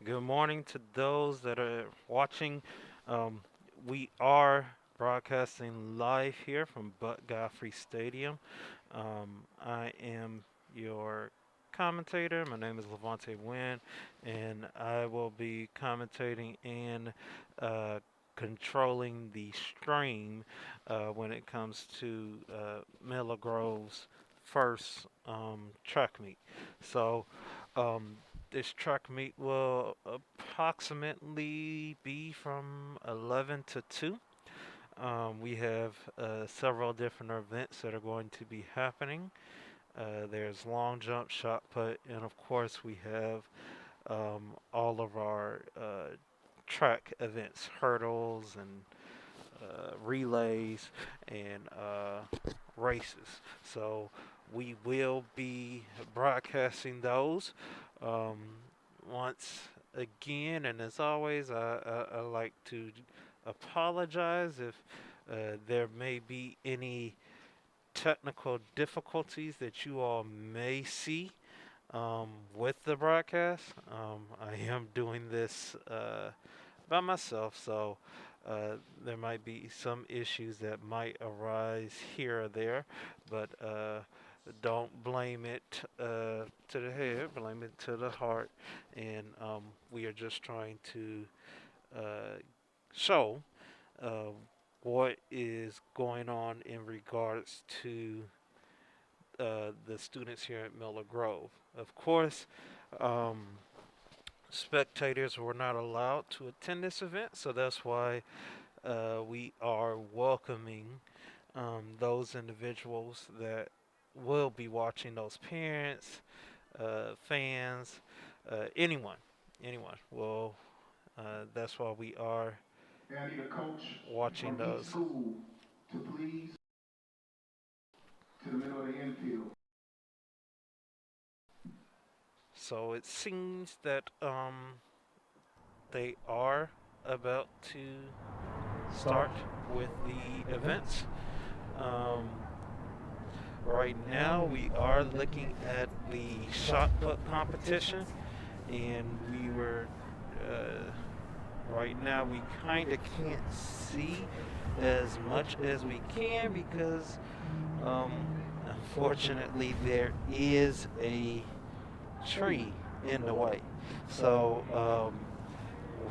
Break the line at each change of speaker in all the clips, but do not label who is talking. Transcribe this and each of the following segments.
Good morning to those that are watching. Um, we are broadcasting live here from Buck Godfrey Stadium. I am your commentator. My name is Levante Wynn, and I will be commentating and uh, controlling the stream when it comes to Miller Grove's first track meet. So, um, this track meet will approximately be from 11 to 2. We have several different events that are going to be happening. There's long jump, shot put, and of course we have all of our track events, hurdles and relays and races. So we will be broadcasting those. Um, Once again, and as always, I like to apologize if there may be any technical difficulties that you all may see with the broadcast. I am doing this by myself, so there might be some issues that might arise here or there, but don't blame it to the head, blame it to the heart, and we are just trying to uh, show uh, what is going on in regards to the students here at Miller Grove. Of course, um, spectators were not allowed to attend this event, so that's why we are welcoming those individuals that will be watching, those parents, fans, anyone, anyone. Well, that's why we are
I need a coach
watching
from each
those.
school to please to the middle of the infield.
So it seems that they are about to start with the events. Um, right now, we are looking at the shot put competition, and we were right now we kind of can't see as much as we can because um, unfortunately there is a tree in the way. So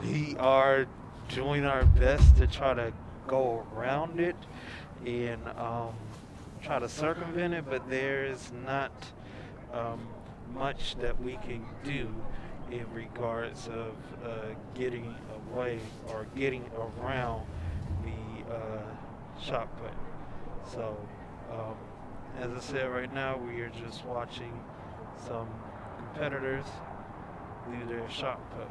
we are doing our best to try to go around it and try to circumvent it, but there is not um, much that we can do in regards of getting away or getting around the shot put. So, um, as I said, right now we are just watching some competitors do their shot put.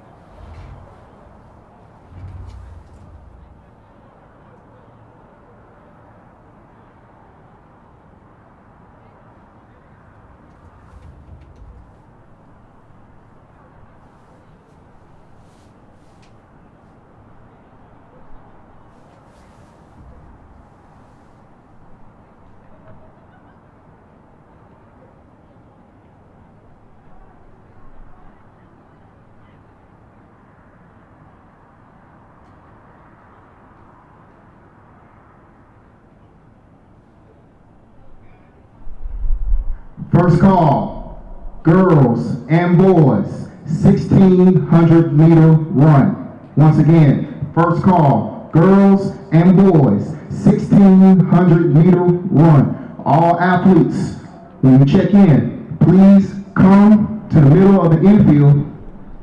First call, girls and boys, 1,600-meter run. Once again, first call, girls and boys, 1,600-meter run. All athletes, when you check in, please come to the middle of the infield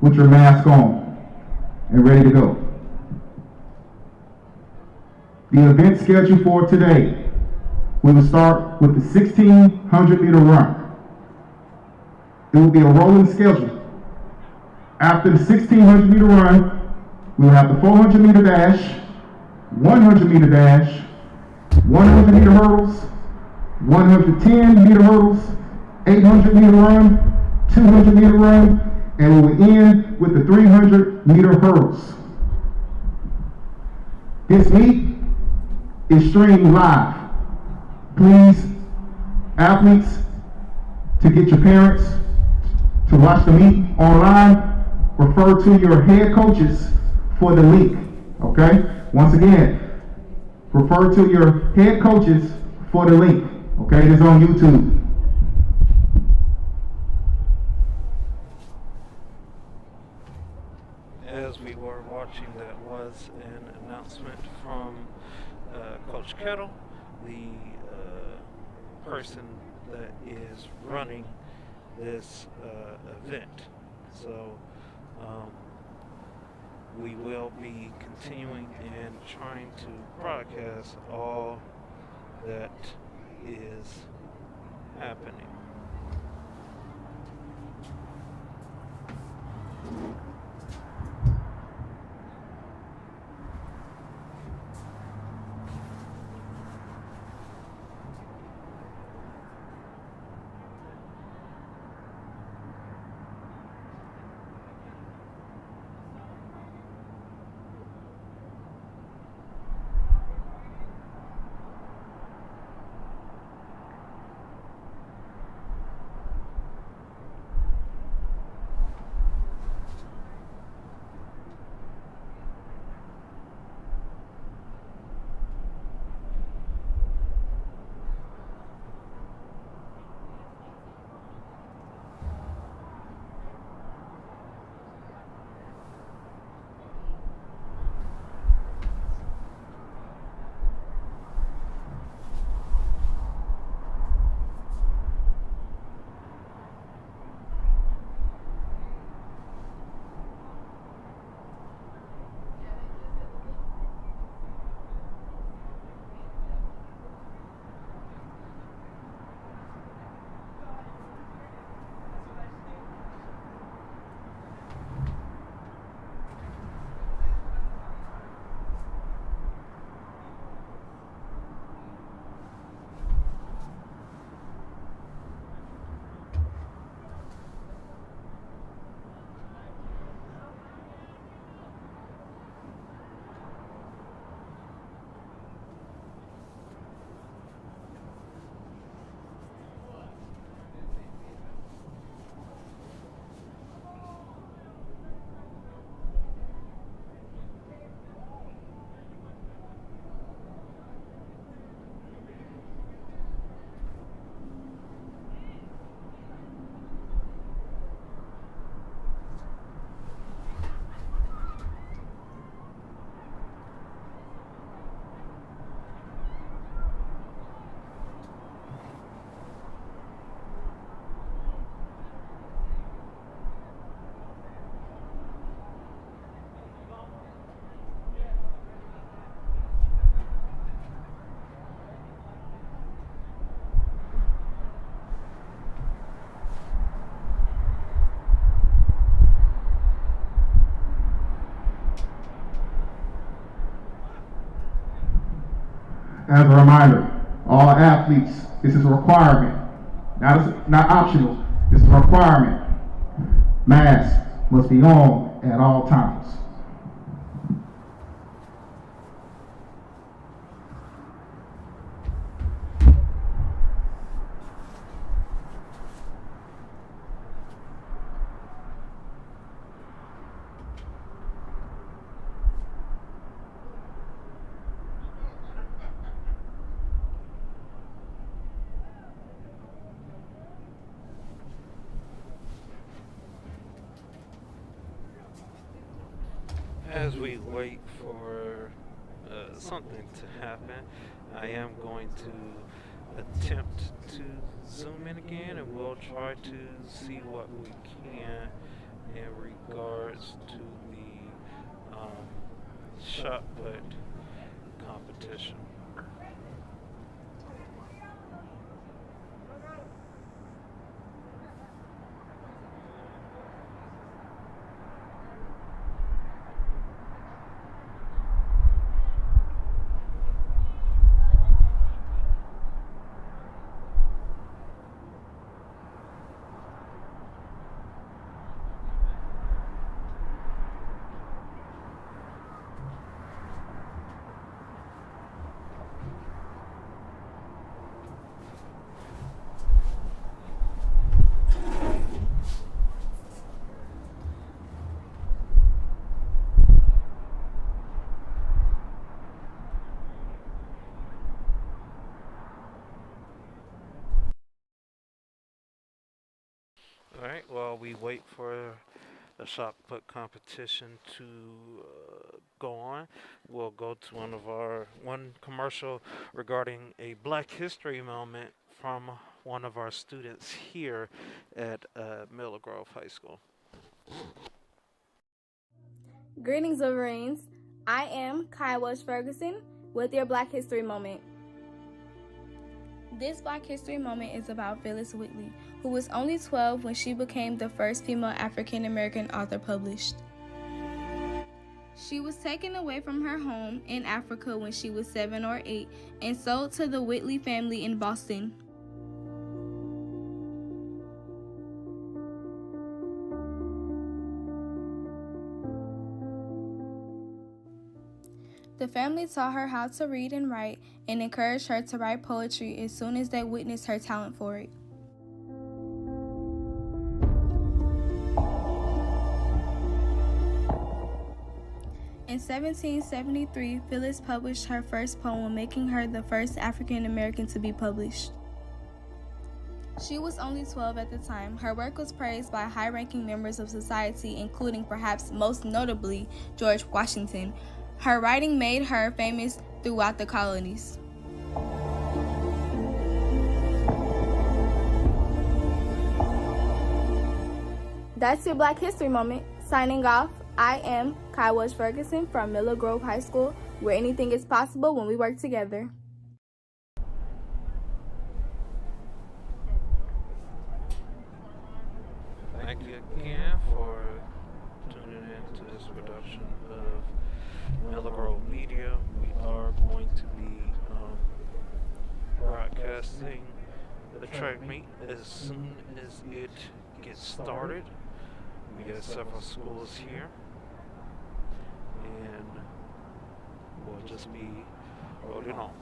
with your mask on and ready to go. The event schedule for today, we will start with the 1,600-meter run. It will be a rolling schedule. After the 1,600-meter run, we will have the 400-meter dash, 100-meter dash, 100-meter hurdles, 110-meter hurdles, 800-meter run, 200-meter run, and we will end with the 300-meter hurdles. This meet is streamed live. Please, athletes, to get your parents to watch the meet online, refer to your head coaches for the link. Okay? Once again, refer to your head coaches for the link. Okay? It is on YouTube.
As we were watching, that was an announcement from Coach Kettle, the person that is running this event. So um, we will be continuing and trying to broadcast all that is happening.
As a reminder, all athletes, this is a requirement, not optional. This is a requirement. Mask must be on at all times.
As we wait for something to happen, I am going to attempt to zoom in again and we'll try to see what we can in regards to the shot put competition. shot put competition to go on, we'll go to one commercial regarding a Black History moment from one of our students here at Miller Grove High School.
Greetings, Wolverines. I am Kai Welsh Ferguson with your Black History Moment. This Black History Moment is about Phyllis Whitley, who was only 12 when she became the first female African American author published. She was taken away from her home in Africa when she was 7 or 8 and sold to the Whitley family in Boston. The family taught her how to read and write and encouraged her to write poetry as soon as they witnessed her talent for it. In 1773, Phyllis published her first poem, making her the first African American to be published. She was only 12 at the time. Her work was praised by high-ranking members of society, including perhaps most notably George Washington. Her writing made her famous throughout the colonies. That's your Black History Moment. Signing off, I am Kai Welsh Ferguson from Miller Grove High School, where anything is possible when we work together.
Thank you again for tuning in to this production of Miller Grove Media. We are going to be broadcasting the track meet as soon as it gets started. We got several schools here, and we'll just be rolling on.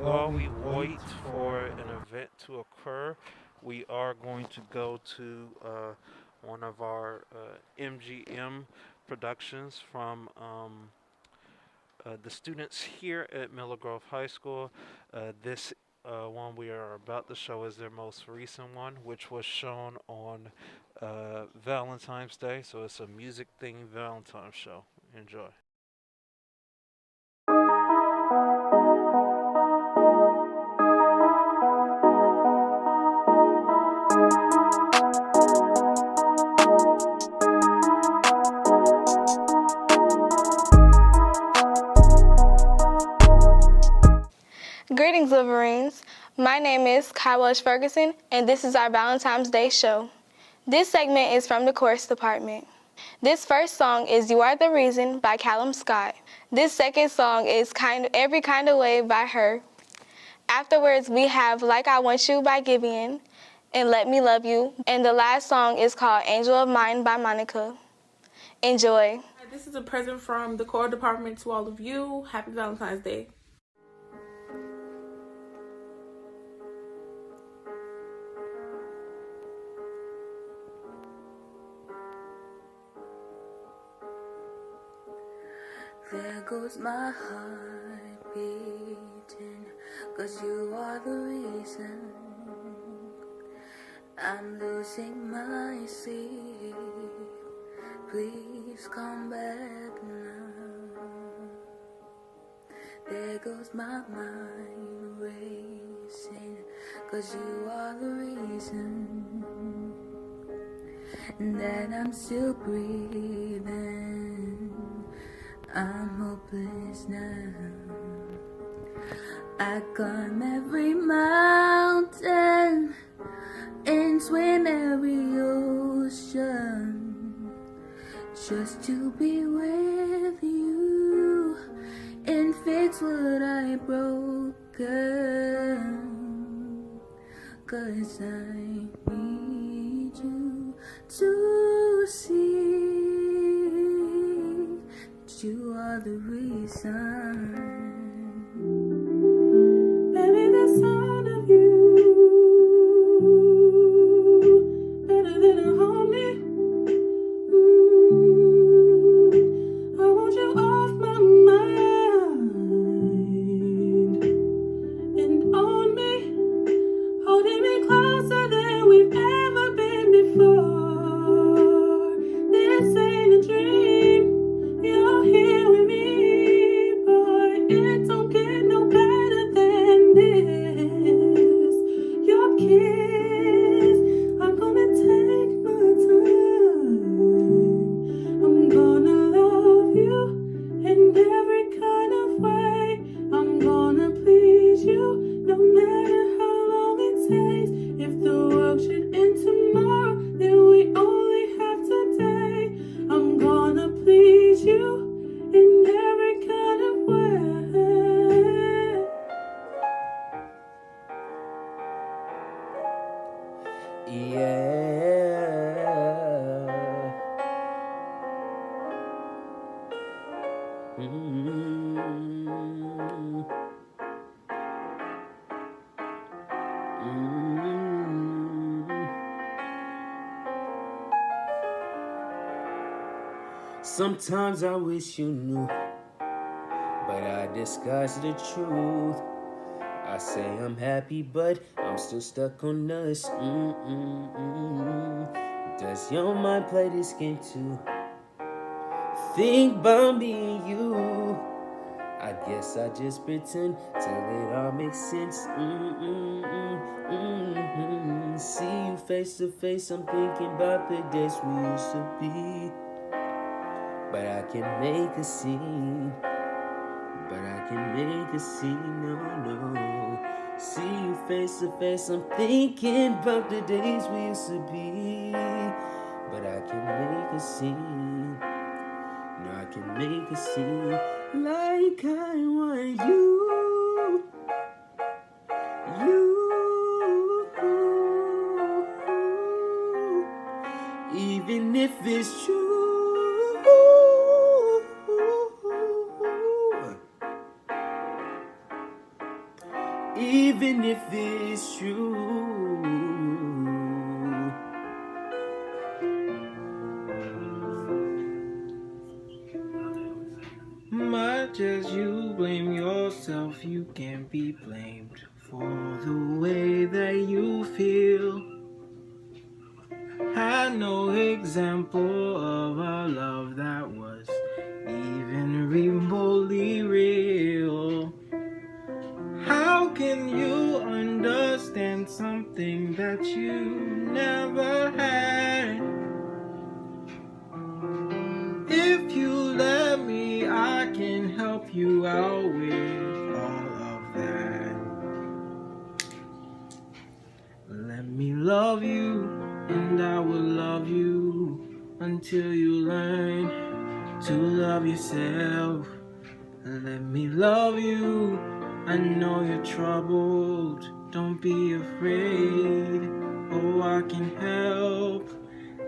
While we wait for an event to occur, we are going to go to one of our MGM productions from the students here at Miller Grove High School. This one we are about to show is their most recent one, which was shown on Valentine's Day. So it's a music-themed Valentine's show. Enjoy.
Greetings, Wolverines. My name is Kai Welsh Ferguson, and this is our Valentine's Day show. This segment is from the chorus department. This first song is You Are the Reason by Callum Scott. This second song is Every Kind of Way by her. Afterwards, we have Like I Want You by Gibeon and Let Me Love You. And the last song is called Angel of Mine by Monica. Enjoy.
This is a present from the core department to all of you. Happy Valentine's Day.
There goes my heart beating, 'cause you are the reason I'm losing my sleep. Please come back now. There goes my mind racing, 'cause you are the reason that I'm still breathing. I'm hopeless now. I climb every mountain and swim every ocean just to be with you and fix what I broken. 'Cause I need you to see you are the reason.
Sometimes I wish you knew, but I disguise the truth. I say I'm happy, but I'm still stuck on us. Does your mind play this game too? Think about me and you. I guess I just pretend till it all makes sense. See you face to face, I'm thinking about the days we used to be. But I can make a scene. No. See you face to face, I'm thinking about the days we used to be. But I can make a scene. No, I can make a scene like I want you. Even if it's true. Even if it's true.
Much as you blame yourself, you can't be blamed for the way that you feel. Had no example of a love that was even remotely real. How can you understand something that you never had? If you let me, I can help you out with all of that. Let me love you, and I will love you until you learn to love yourself. Let me love you. I know you're troubled, don't be afraid. Oh, I can help.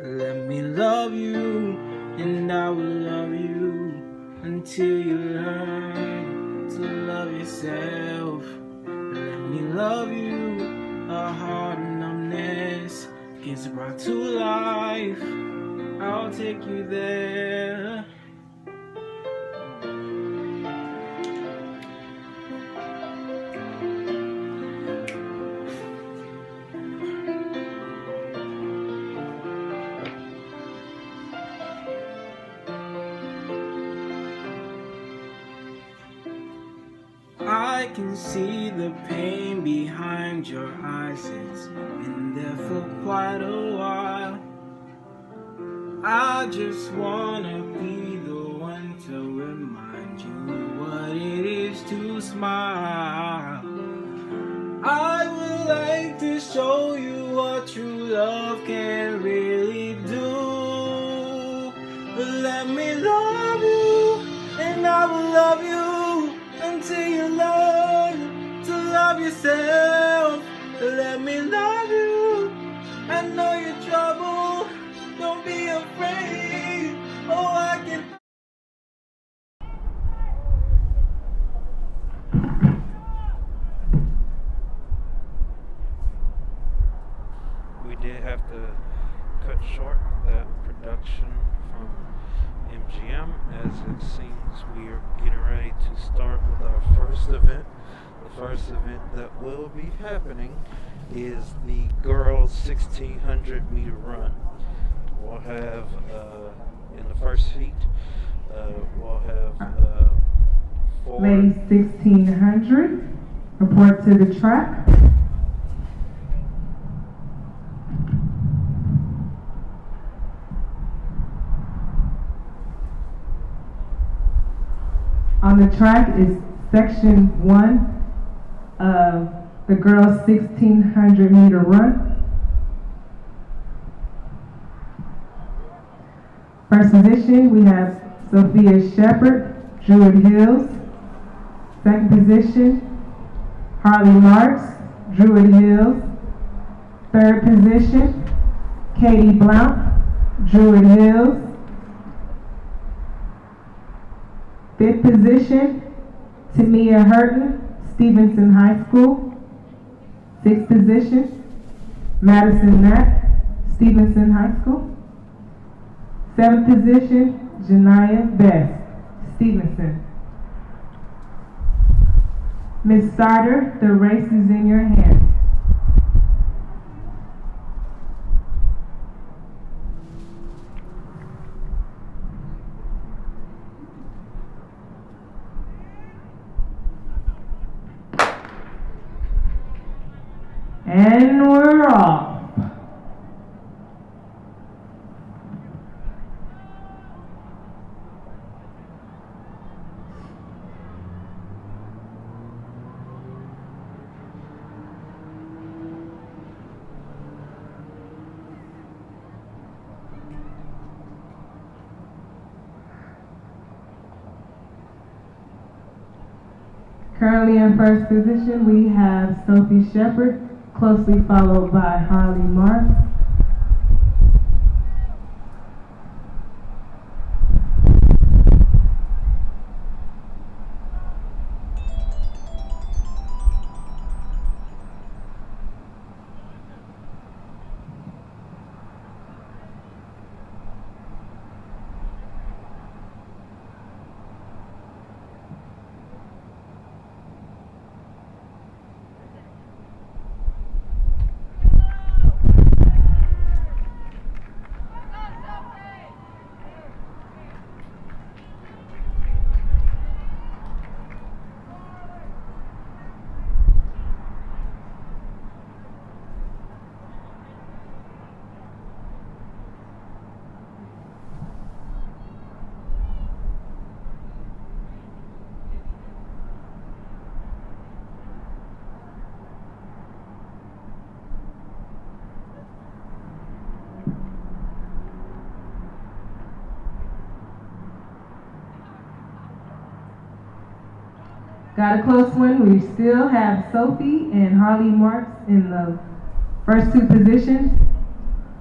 Let me love you, and I will love you until you learn to love yourself. Let me love you. A heart of numbness gets brought to life. I'll take you there. I can see the pain behind your eyes. It's been there for quite a while. I just wanna be the one to remind you what it is to smile. I would like to show you what true love can really do. Let me love you, and I will love you until you learn to love yourself. Let me love you. I know you're troubled. Don't be afraid. Oh, I can.
We did have to cut short that production from MGM, as it seems we are getting ready to start with our first event. The first event that will be happening is the girls 1600 meter run. We'll have in the first heat, we'll have four.
Ladies 1600, report to the track. On the track is section 1 of the girls 1600 meter run. First position, we have Sophia Shepherd, Druid Hills. Second position, Harley Marks, Druid Hills. Third position, Katie Blount, Druid Hills. Fifth position, Tamia Hurton, Stevenson High School. Sixth position, Madison Knapp, Stevenson High School. Seventh position, Janiyah Best Stevenson. Miss Starter, the race is in your hands. And we're off. Currently in first position, we have Sophie Shepard, closely followed by Harley Marks. Got a close one. We still have Sophie and Harley Marks in the first two positions,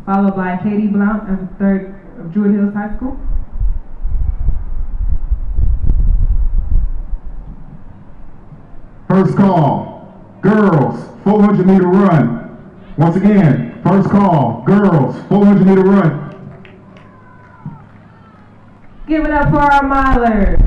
followed by Katie Blount of third of Druid Hills High School.
First call, girls, 400-meter run. Once again, first call, girls, 400-meter run.
Give it up for our milers.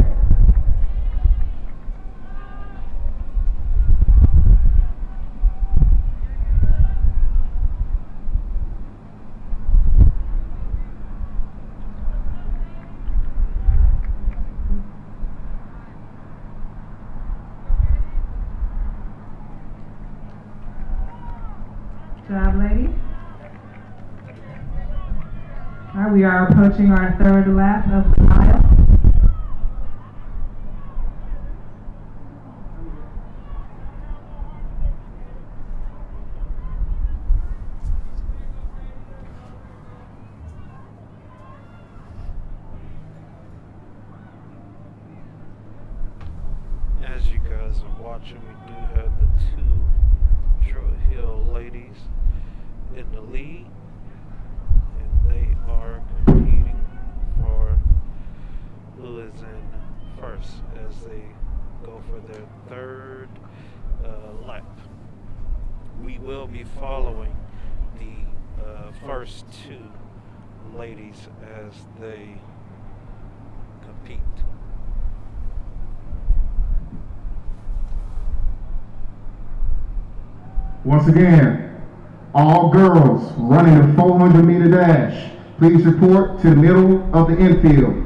Job, ladies. All right, we are approaching our third lap of the mile.
As you guys are watching, we do have the two Druid Hill ladies in the lead, and they are competing for who is in first as they go for their third lap. We will be following the first two ladies as they compete.
Once again, all girls running the 400-meter dash, please report to the middle of the infield.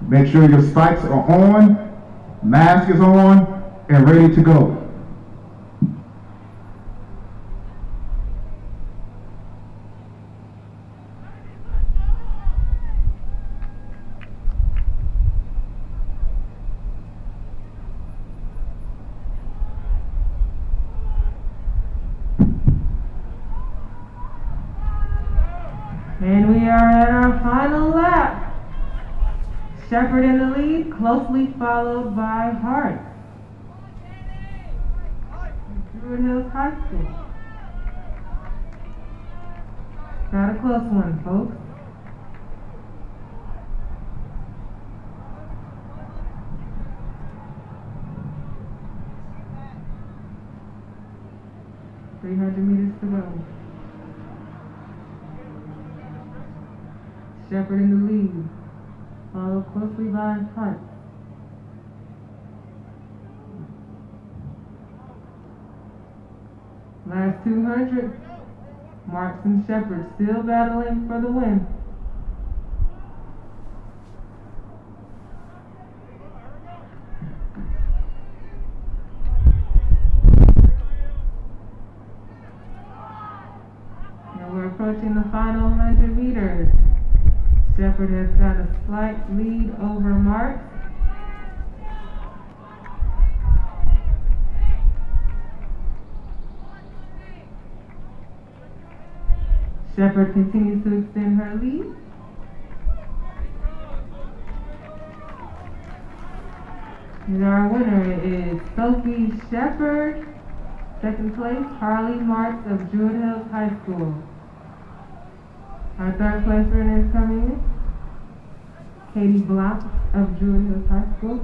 Make sure your spikes are on, mask is on, and ready to go.
And we are at our final lap. Shepard in the lead, closely followed by Hart. Druid Hills High School. Got a close one, folks. $300 to go. Shepard in the lead, followed closely by Hunt. Last 200, Marks and Shepard still battling for the win. And we're approaching the final 100 meters. Shepard has got a slight lead over Marks. Shepard continues to extend her lead. And our winner is Sophie Shepard. Second place, Harley Marks of Druid Hills High School. Our third place winner is coming in, Katie Blount of Druid Hills High School.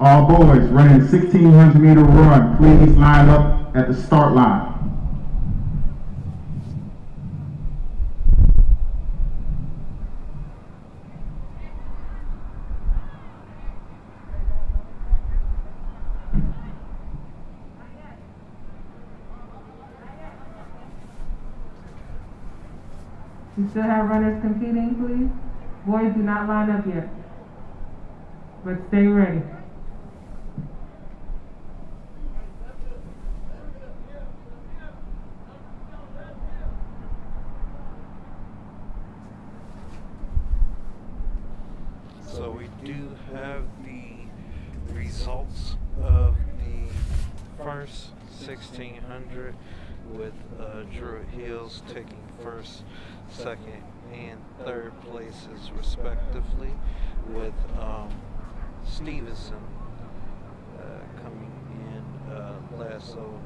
All boys running the 1600 meter run, please line up at the start line.
We still have runners competing, please. Boys, do not line up yet, but stay ready.
So we do have the results of the first 1600 with Druid Hills taking first, second, and third places respectively, with Stevenson coming in last. So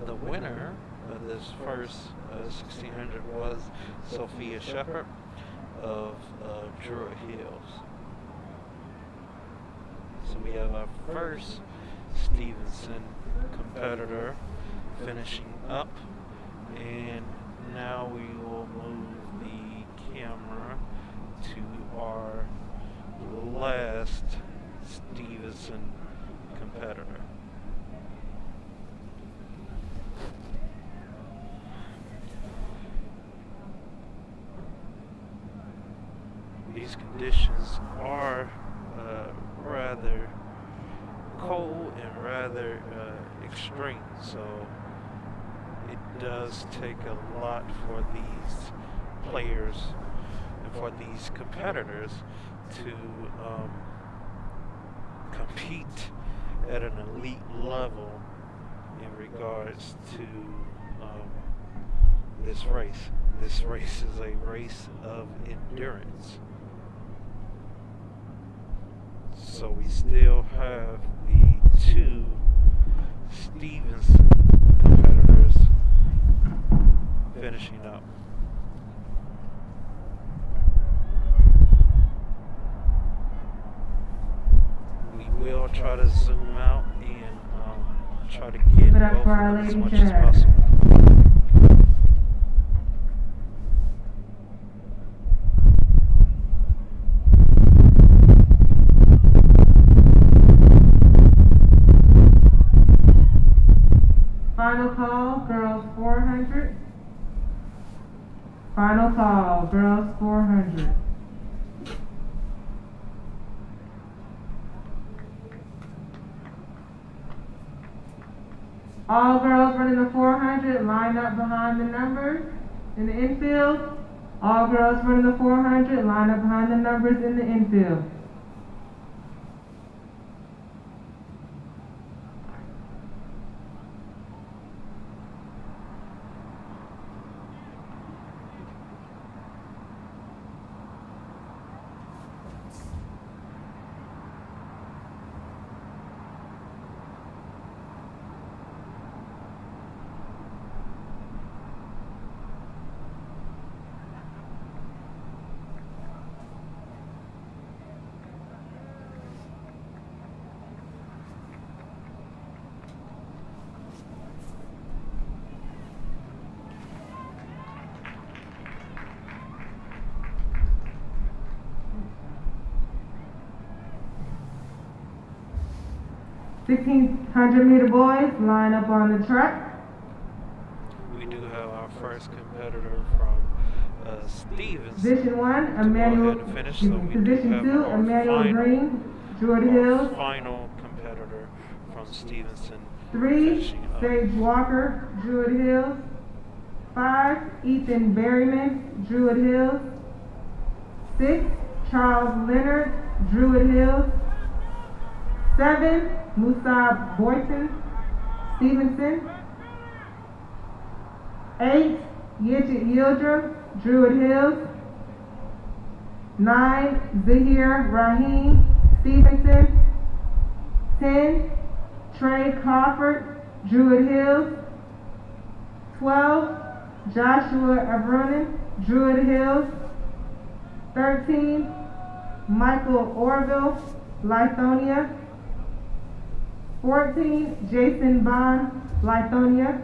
the winner of this first 1600 was Sophia Shepard of Druid Hills. So we have our first Stevenson competitor finishing up, and now we will move the camera to our last Stevenson competitor. These conditions are rather cold and rather extreme, so it does take a lot for these players and for these competitors to compete at an elite level in regards to this race. This race is a race of endurance. So we still have the two Stevenson competitors finishing up. We will try to zoom out and try to get both of them as much as possible.
Final call, girls 400. Final call, girls 400. All girls running the 400, line up behind the numbers in the infield. All girls running the 400, line up behind the numbers in the infield. 1,600-meter boys, line up on the track.
We do have our first competitor from Stevenson
Position 1,
to go
Emmanuel.
ahead and finish. So we do
Position
have
2,
our
Emmanuel Green, Druid
our
Hills.
final competitor from Stevenson
3,
finishing up.
Sage Walker, Druid Hills. 5, Ethan Berryman, Druid Hills. 6, Charles Leonard, Druid Hills. 7, Musa Boyton, Stevenson. 8, Yidget Yildra, Druid Hills. 9, Zahir Rahim, Stevenson. 10, Trey Crawford, Druid Hills. 12, Joshua Abrunin, Druid Hills. 13, Michael Orville, Lithonia. 14, Jason Bond, Lithonia.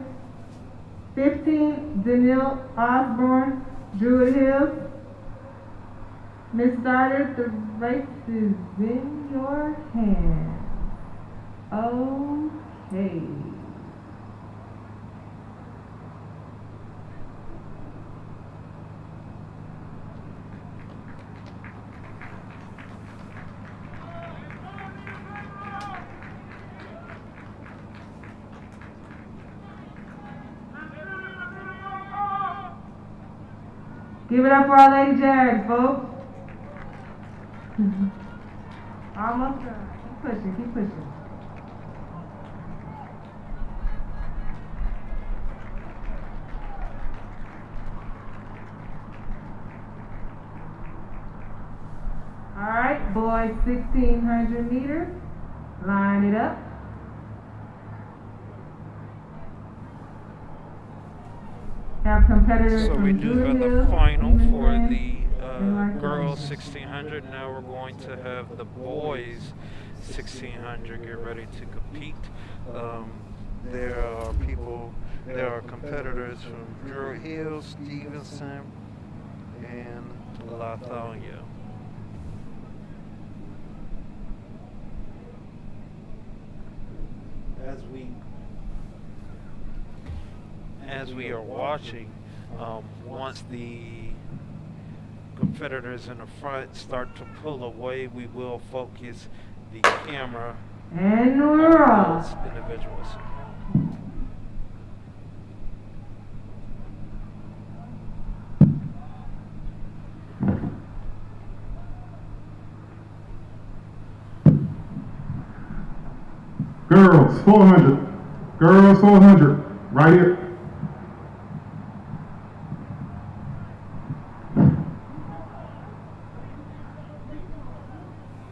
15, Daniil Osborne, Druid Hills. Miss Starter, the race is in your hands. Okay. Give it up for our Lady Jags, folks. Almost done. Keep pushing, keep pushing. All right, boys, 1,600 meters. Line it up. Have competitors
So we
from
do
Druid
have the
Hills,
final
Stevenson,
for the
and Lithonia.
girls 1600. Now we're going to have the boys 1600 get ready to compete. There are competitors from Druid Hills, Stevenson, and Lithonia. As we are watching, once the competitors in the front start to pull away, we will focus the camera
And
on
we're off.
those individuals.
Girls, 400. Girls, 400. Right here.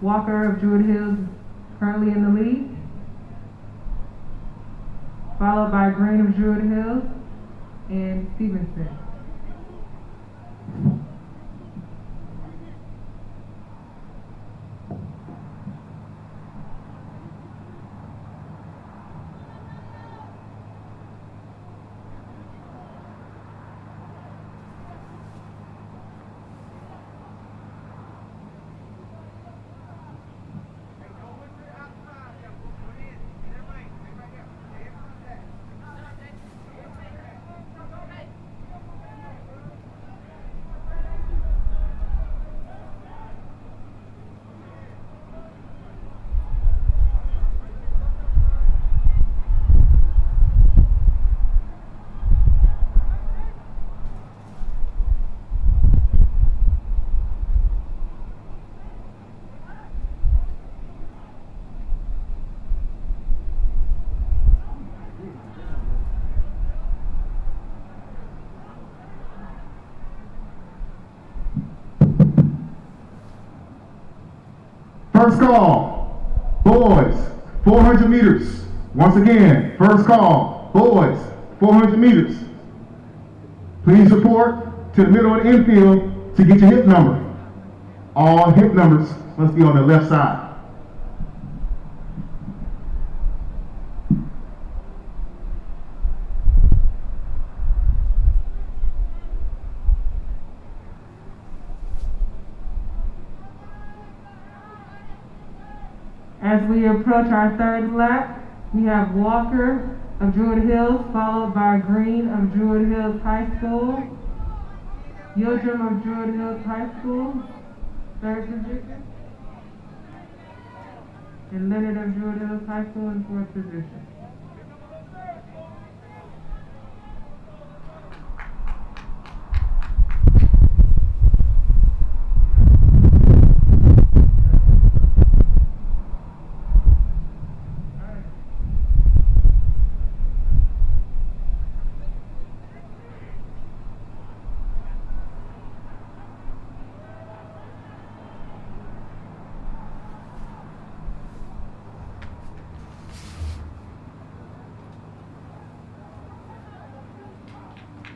Walker of Druid Hills currently in the lead. Followed by Green of Druid Hills and Stevenson.
First call, boys, 400 meters. Once again, first call, boys, 400 meters. Please report to the middle of the infield to get your hip number. All hip numbers must be on the left side.
As we approach our third lap, we have Walker of Druid Hills, followed by Green of Druid Hills High School, Yildirim of Druid Hills High School, third position, and Leonard of Druid Hills High School in fourth position.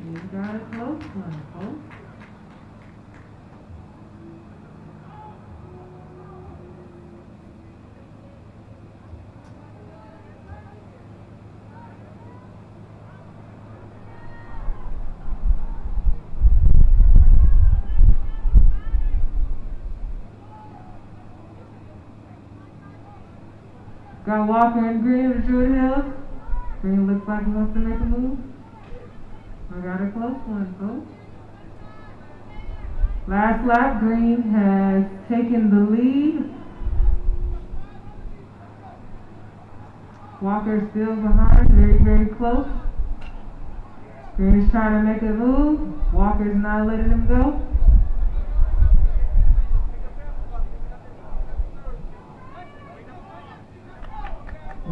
You got a close one, folks. Got Walker and Green of Druid Hills. Green looks like he wants to make a move. I got a close one, folks. Last lap, Green has taken the lead. Walker's still behind, very, very close. Green is trying to make a move. Walker's not letting him go.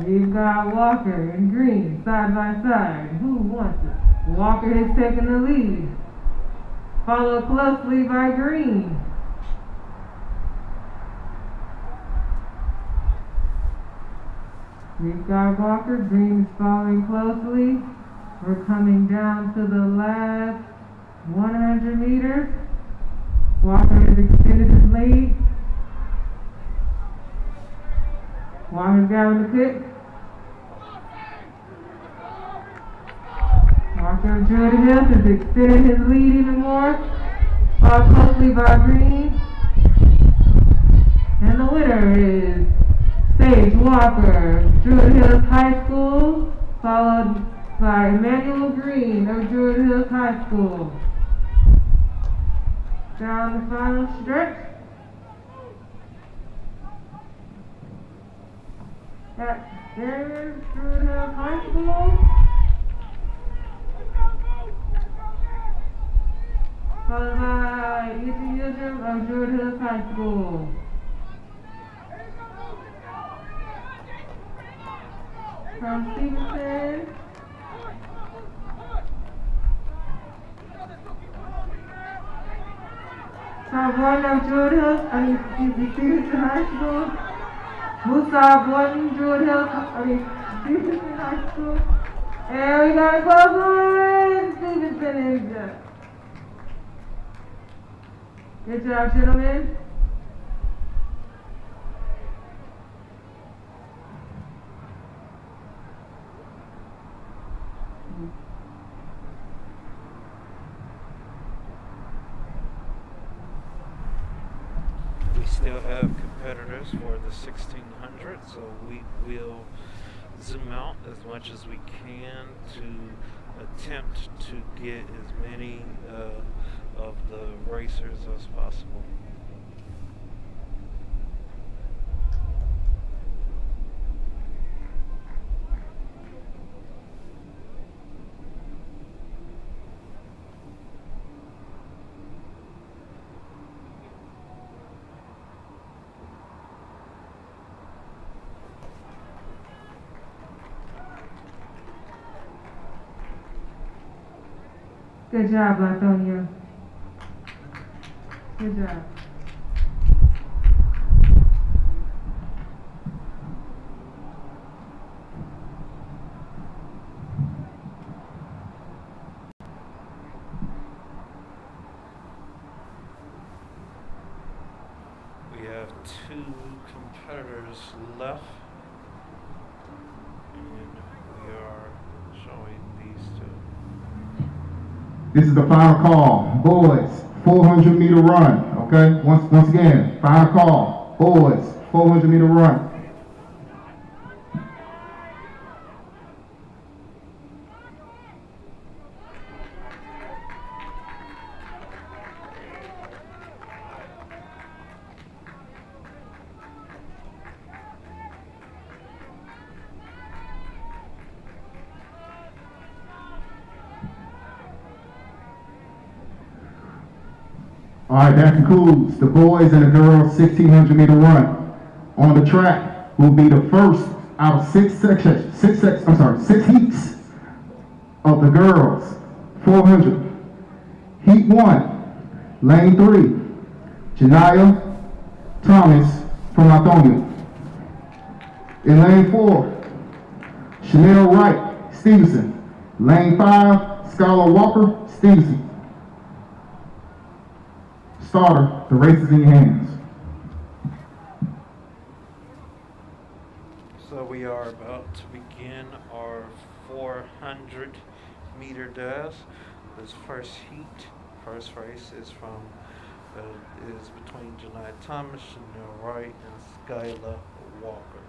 We've got Walker and Green side by side. Who wants it? Walker has taken the lead, followed closely by Green. We've got Walker, Green is following closely. We're coming down to the last 100 meters. Walker has extended his lead. Walker's grabbing the kick. Walker of Druid Hills has extended his lead even more, followed closely by Green. And the winner is Sage Walker, Druid Hills High School, followed by Emmanuel Green of Druid Hills High School. Down the final stretch. There's Druid Hills High School. Followed by Yildirim of Druid Hills High School. From Stevenson. Top one of Druid Hills, Stevenson High School. Musa Boynton, Druid Hills, Stevenson High School. And we got a close one. Stevenson is good. Good job, gentlemen.
We still have competitors for the 1600, so we will zoom out as much as we can to attempt to get as many of the racers as possible.
Good job, Latonia. Good job.
We have 2 competitors left, and we are showing these 2.
This is the final call. Boys, 400-meter run, okay? Once again, final call. Boys, 400-meter run. All right, that concludes the boys and the girls 1600-meter run. On the track will be the first out of six heats of the girls 400. Heat 1, lane 3, Janaya Thomas from Lithonia. In lane 4, Chanel Wright Stevenson. Lane 5, Skylar Walker Stevenson. Starter, the race is in your hands.
So we are about to begin our 400-meter dash. This first race is between Janai Thomas, Chanel Wright, and Skylar Walker.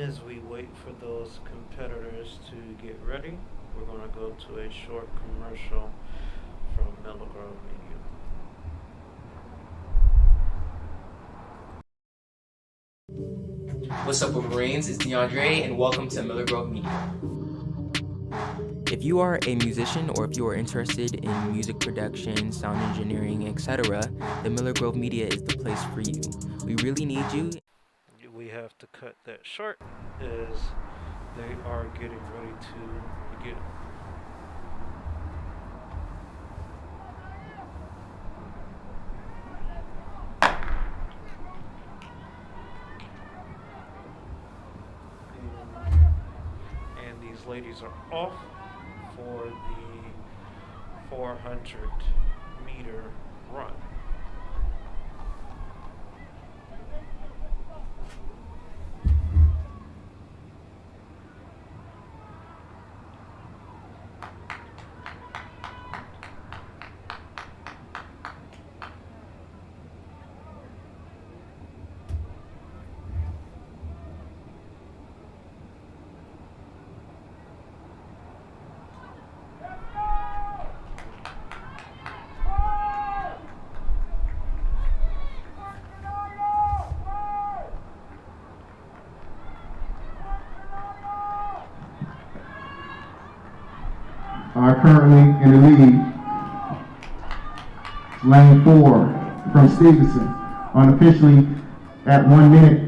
As we wait for those competitors to get ready, we're going to go to a short commercial from Miller Grove Media.
What's up with Marines? It's DeAndre and welcome to Miller Grove Media.
If you are a musician or if you are interested in music production, sound engineering, etc., the Miller Grove Media is the place for you. We really need you.
We have to cut that short as they are getting ready to begin. And these ladies are off for the 400-meter run.
Are currently in the lead. Lane 4 from Stevenson, unofficially at 1 minute.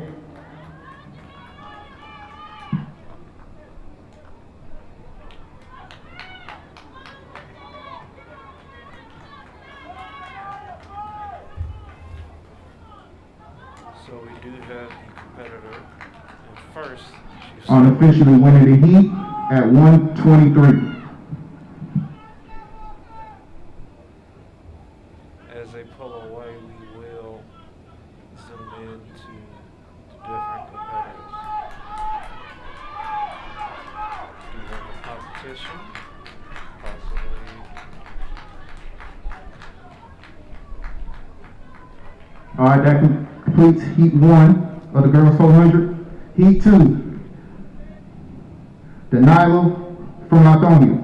So we do have the competitor in first.
Unofficially winning the heat at 1:23.
As they pull away, we will zoom in to different competitors. Do you have a competition? Possibly.
All right, that completes heat 1 of the girls 400. Heat 2, Danilo from Lithonia,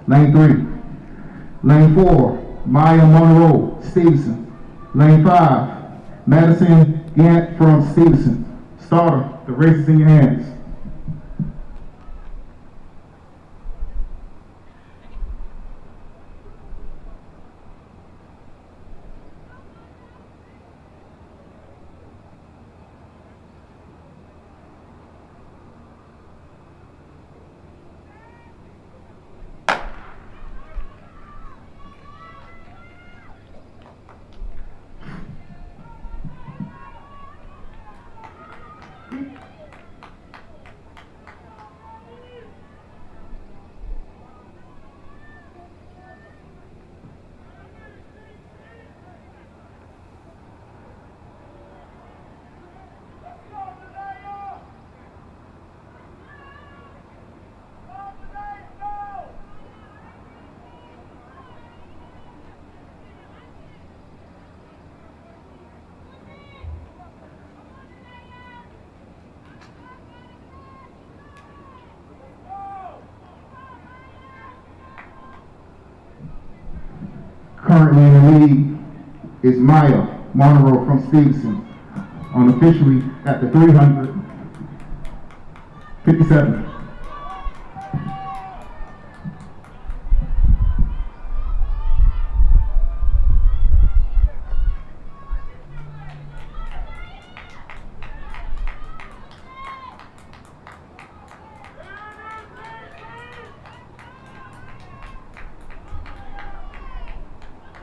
lane 3. Lane 4, Maya Monroe, Stevenson. Lane 5, Madison Gant from Stevenson. Starter, the race is in your hands. is Maya Monroe from Stevenson, unofficially at the 357.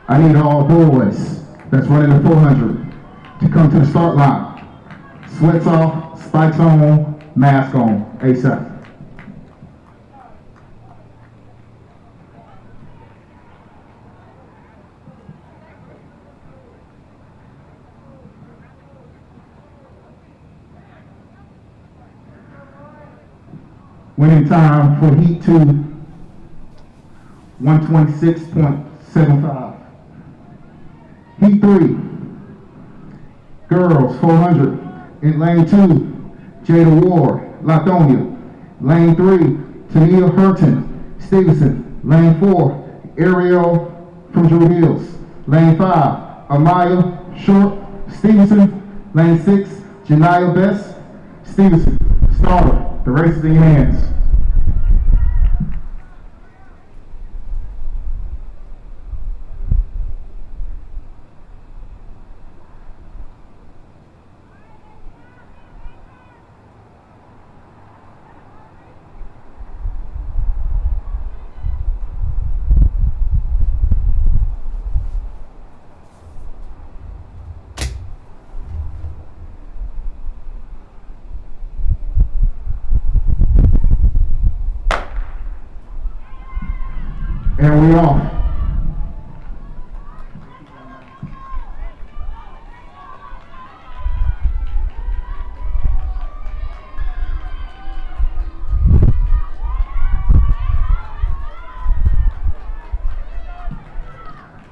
I need all boys that's running the 400 to come to the start line. Sweats off, spikes on, mask on, ASAP. Winning time for Heat 2, 126.75. Heat 3, girls 400. In lane 2, Jada Ward, Lithonia. Lane 3, Tania Hurton, Stevenson. Lane 4, Ariel from Drew Hills. Lane 5, Amaya Short, Stevenson. Lane 6, Janiyah Best, Stevenson. Starter, the race is in your hands. And we off.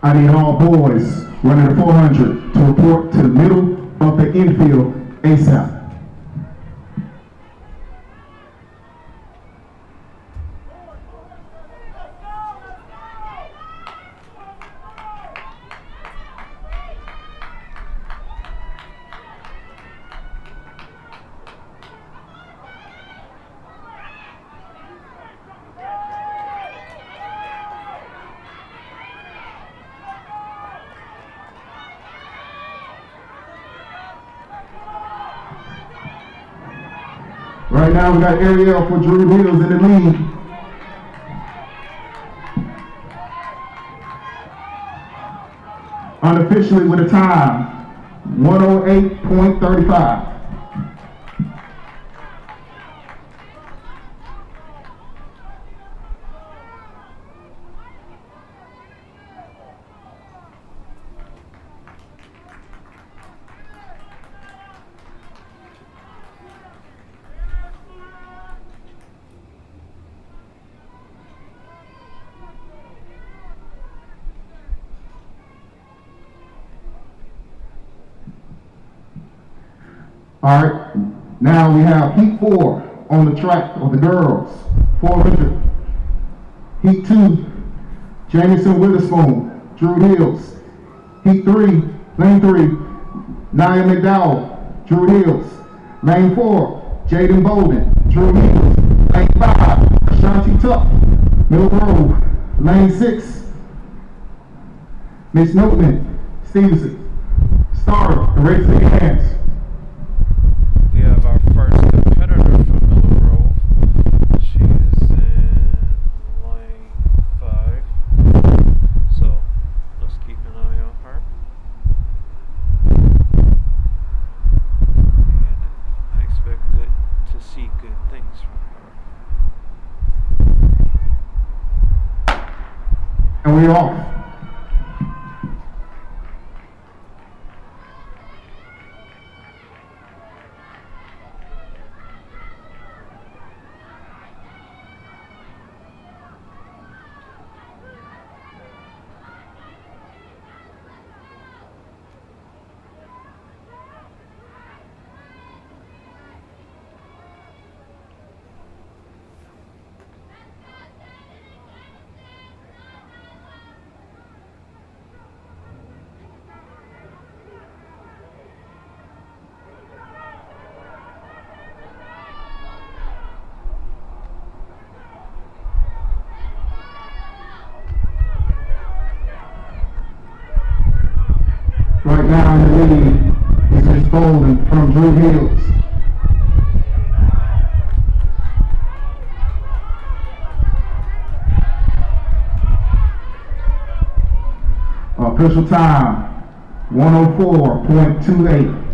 I need all boys running the 400 to report to the middle of the infield ASAP. Right now we got Ariel for Drew Hills in the lead. Unofficially with a time, 108.35. All right, now we have Heat 4 on the track of the girls, 400. Heat 2, Jamison Witherspoon, Drew Hills. Heat 3, Lane 3, Nia McDowell, Drew Hills. Lane 4, Jaden Bolden, Drew Hills. Lane 5, Ashanti Tuck, Middle Grove. Lane 6, Miss Newton, Stevenson. Starter, the race in your hands.
We have our first competitor from Miller Grove. She is in lane 5. So let's keep an eye on her. And I expect to see good things from her.
And we off. Miss Golden from Drew Hills. Official time, 104.28.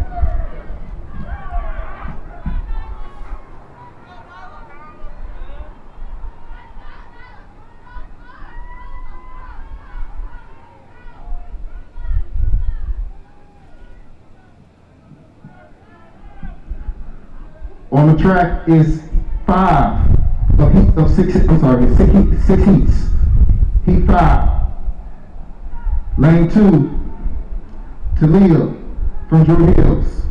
On the track is six heats. Heat 5. Lane 2, Talia from Drew Hills.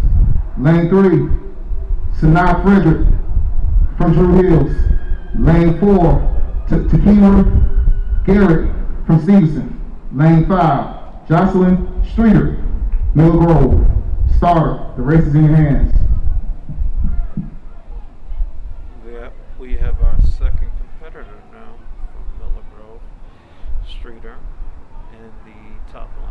Lane 3, Sanaa Frederick from Drew Hills. Lane 4, Takima Garrett from Stevenson. Lane 5, Jocelyn Streeter, Middle Grove. Starter, the race is in your hands.
We have our second competitor now from Miller Grove, Streeter, in the top lane.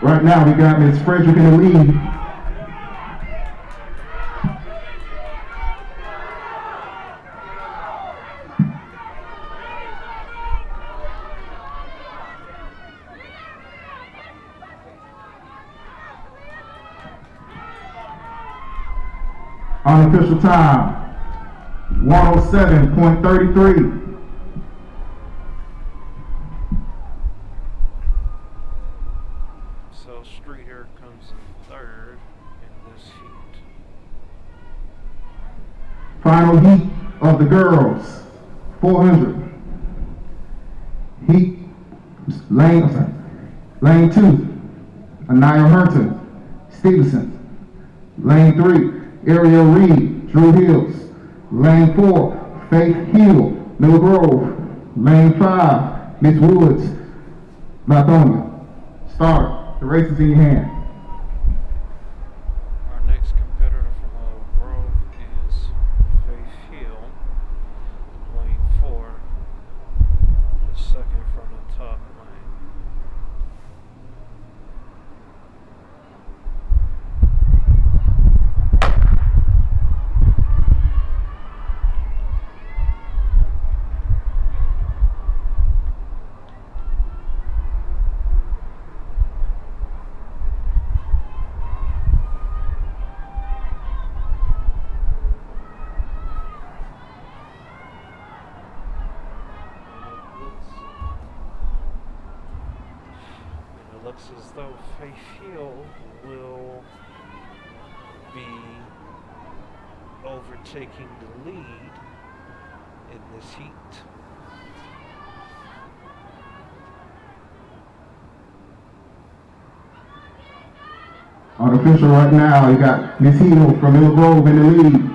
Right now we got Ms. Frederick in the lead. Unofficial time, 107.33.
So Streeter comes in third in this heat.
Final heat of the girls, 400. Heat, lane 2, Anaya Herton, Stevenson. Lane 3, Ariel Reed, Drew Hills. Lane 4, Faith Hill, Middle Grove. Lane 5, Miss Woods, Lithonia. Starter, the race is in your hand.
Our next competitor from Miller Grove is Faith Hill, lane 4, the second from the top lane. It looks as though Faith Hill will be overtaking the lead in this heat.
Unofficial right now, you got Miss Hill from Middle Grove in the lead.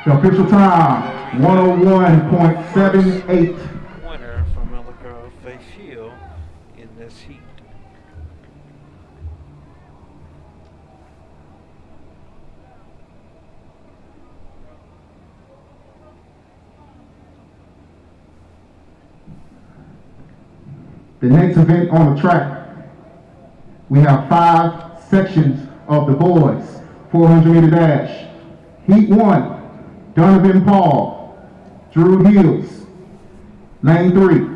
The official time, 101.78.
Winner from Miller Grove, Faith Hill, in this heat.
The next event on the track, we have 5 sections of the boys 400 meter dash. Heat 1, Donovan Paul, Drew Hills. Lane 3,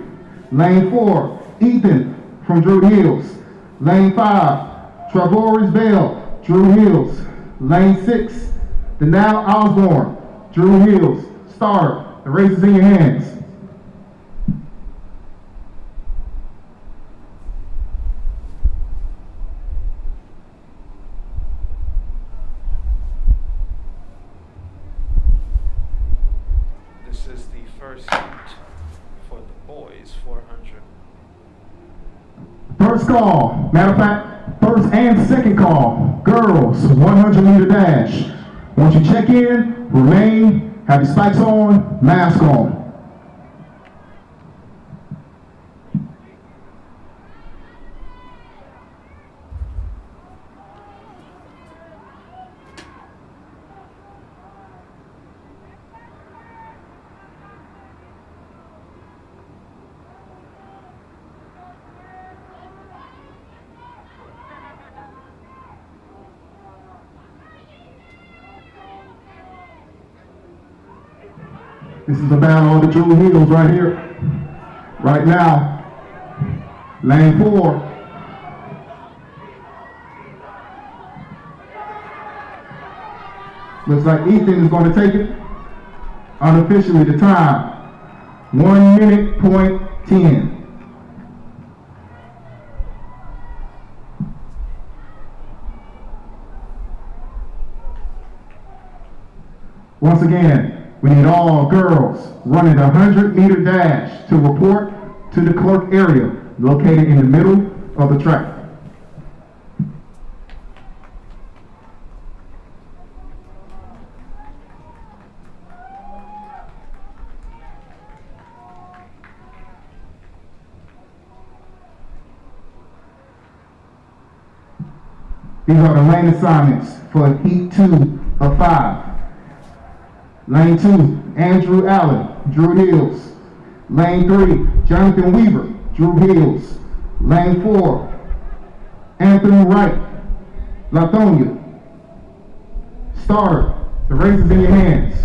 Lane 4, Ethan from Drew Hills. Lane 5, Travoris Bell, Drew Hills. Lane 6, Denal Osborne, Drew Hills. Starter, the race is in your hands.
This is the first heat for the boys 400.
First call, matter of fact, first and second call, girls 100-meter dash. Once you check in, remain, have your spikes on, mask on. This is the battle on the Drew Hills right here. Right now, lane 4. Looks like Ethan is going to take it. Unofficially, the time, 1 minute point 10. Once again, we need all girls running the 100-meter dash to report to the clerk area located in the middle of the track. These are the lane assignments for Heat 2 of 5. Lane 2, Andrew Allen, Drew Hills. Lane 3, Jonathan Weaver, Drew Hills. Lane 4, Anthony Wright, Latonia. Starter, the race is in your hands.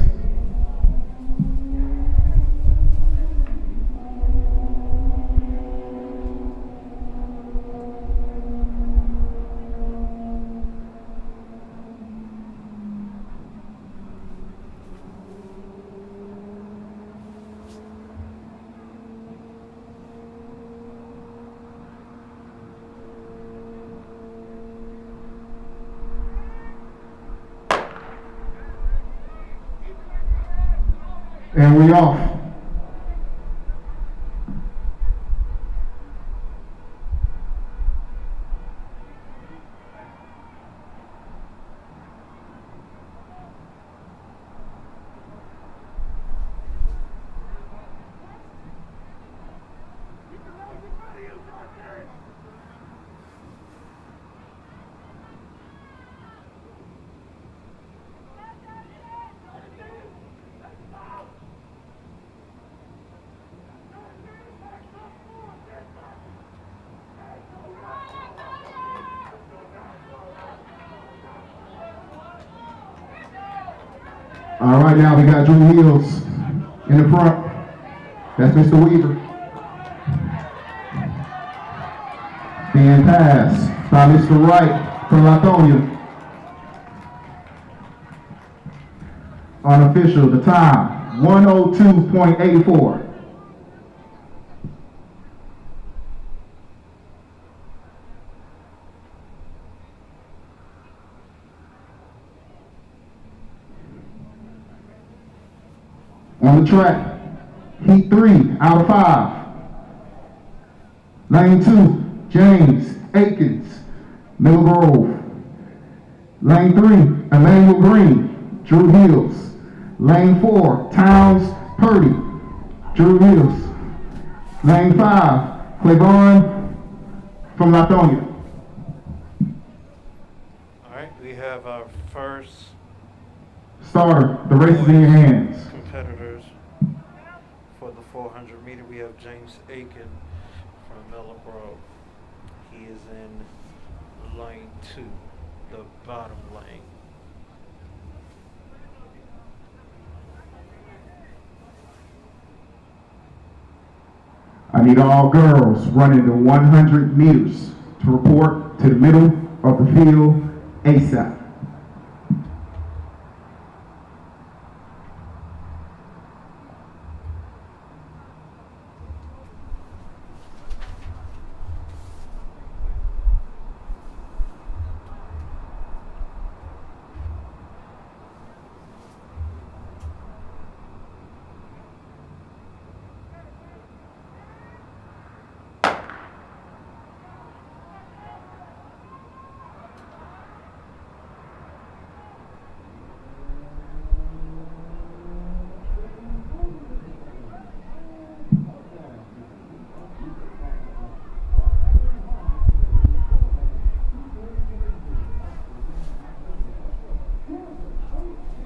And we off. All right, now we got Drew Hills in the front. That's Mr. Weaver. Being passed by Mr. Wright from Latonia. Unofficial, the time, 102.84. On the track, Heat 3 out of 5. Lane 2, James Aikens, Middle Grove. Lane 3, Emmanuel Green, Drew Hills. Lane 4, Towns Purdy, Drew Hills. Lane 5, Claiborne from Latonia.
All right, we have our first
Starter, the race is in your hands.
competitors for the 400 meter. We have James Aiken from Miller Grove. He is in lane 2, the bottom lane.
I need all girls running the 100 meters to report to the middle of the field ASAP.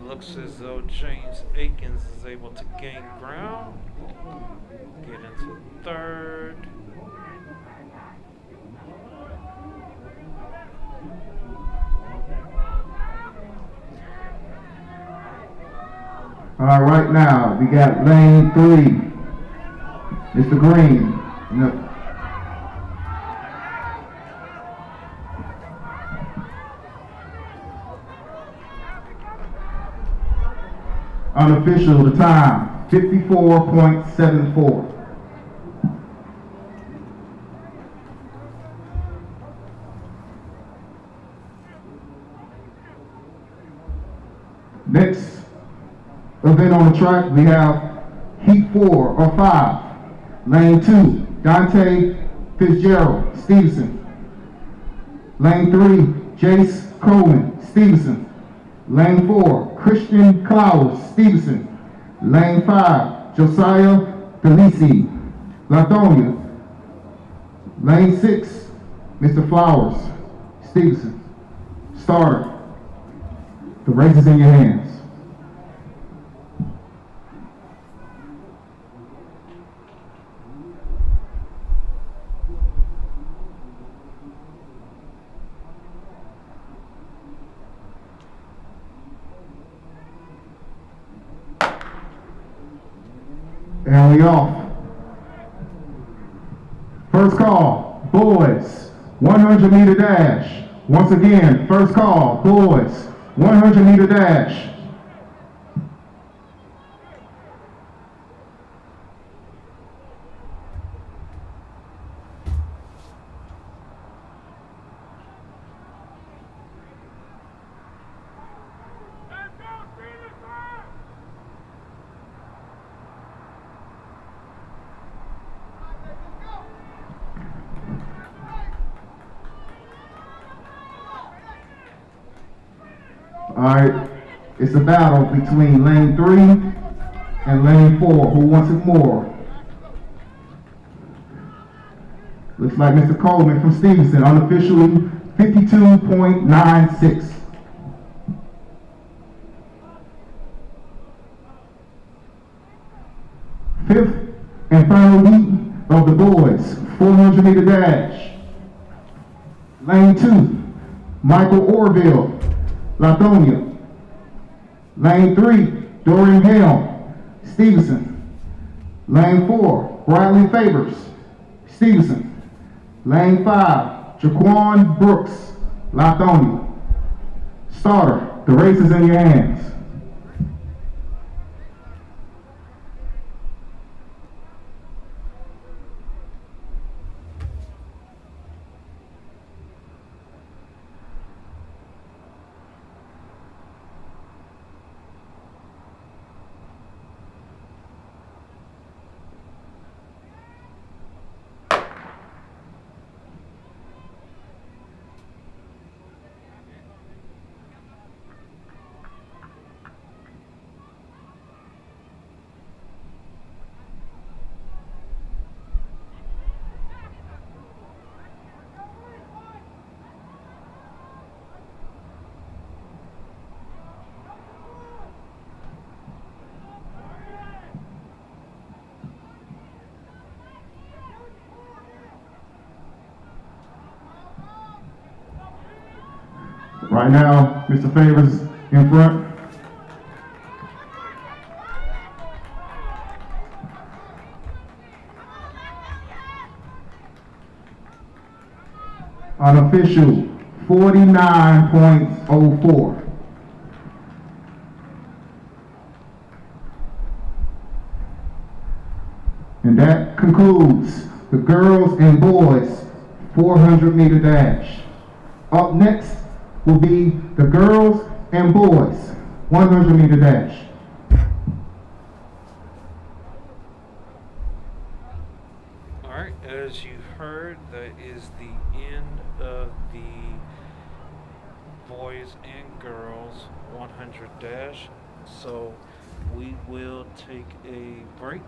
Looks as though James Akins is able to gain ground, get into third.
All right, now we got lane 3, Mr. Green. No. Unofficial, the time, 54.74. Next event on the track, we have Heat 4 or 5, Lane 2, Dante Fitzgerald, Stevenson. Lane 3, Jace Coleman, Stevenson. Lane 4, Christian Clowers, Stevenson. Lane 5, Josiah Felici, Latonia. Lane 6, Mr. Flowers, Stevenson. Starter. The race is in your hands. And we off. First call, boys, 100-meter dash. Once again, first call, boys, 100-meter dash. All right, it's a battle between lane 3 and lane 4. Who wants it more? Looks like Mr. Coleman from Stevenson, unofficially 52.96. Fifth and final heat of the boys, 400-meter dash. Lane 2, Michael Orville, Latonia. Lane 3, Dorian Helm, Stevenson. Lane 4, Bradley Favors, Stevenson. Lane 5, Jaquan Brooks, Latonia. Starter, the race is in your hands. Right now, Mr. Favors in front. an official 49.04. And that concludes the girls and boys 400-meter dash. Up next will be the girls and boys 100-meter dash.
Alright, as you heard, that is the end of the boys and girls 100 dash. So we will take a break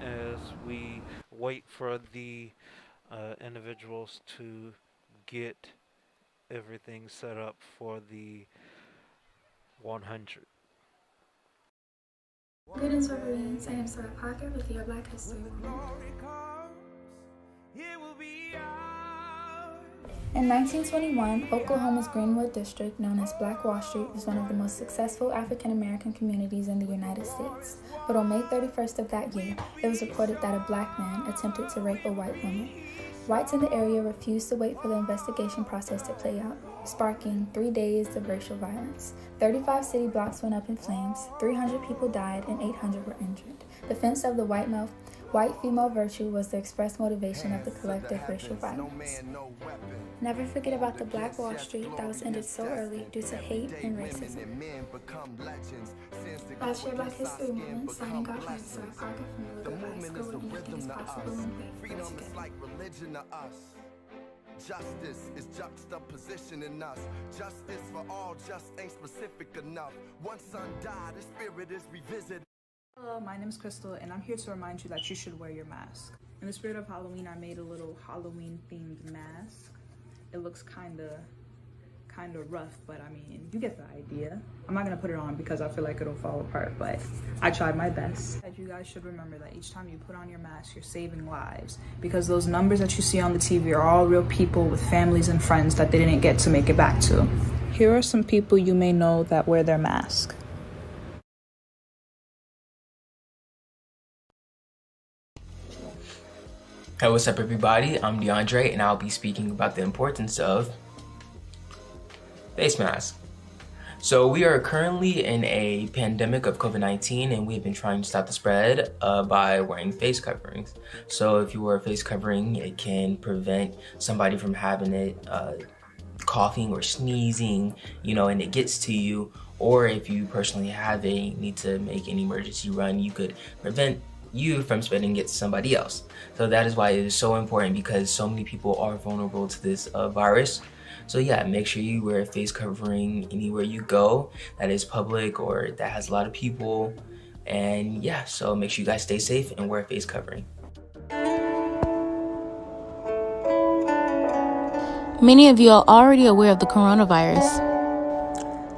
as we wait for the individuals to get everything set up for the 100.
Greetings, Wolverines. I am Sarah Parker with your Black History Month. In 1921, Oklahoma's Greenwood District, known as Black Wall Street, was one of the most successful African-American communities in the United States. But on May 31st of that year, it was reported that a black man attempted to rape a white woman. Whites in the area refused to wait for the investigation process to play out, sparking 3 days of racial violence. 35 city blocks went up in flames, 300 people died, and 800 were injured. Defense of the white-female virtue was the express motivation of the collective racial violence. Never forget about the Black Wall Street that was ended so early due to hate and racism. That's your Black History Month, signing off from Sarah Parker from Louisville High School, and nothing is possible when we pray together.
Justice is juxtapositioning us. Justice for all just ain't specific enough. One son died, his spirit is revisited.
Hello, my name is Crystal, and I'm here to remind you that you should wear your mask. In the spirit of Halloween, I made a little Halloween-themed mask. It looks kind of rough, but I mean, you get the idea. I'm not gonna put it on because I feel like it'll fall apart, but I tried my best. You guys should remember that each time you put on your mask, you're saving lives, because those numbers that you see on the TV are all real people with families and friends that they didn't get to make it back to. Here are some people you may know that wear their mask.
Hey, what's up everybody? I'm DeAndre and I'll be speaking about the importance of face masks. So we are currently in a pandemic of COVID-19 and we've been trying to stop the spread by wearing face coverings. So if you wear a face covering, it can prevent somebody from having it coughing or sneezing, and it gets to you. Or if you personally need to make an emergency run, you could prevent you from spreading it to somebody else. So that is why it is so important, because so many people are vulnerable to this virus. So yeah, make sure you wear a face covering anywhere you go that is public or that has a lot of people. And yeah, so make sure you guys stay safe and wear a face covering.
Many of you are already aware of the coronavirus.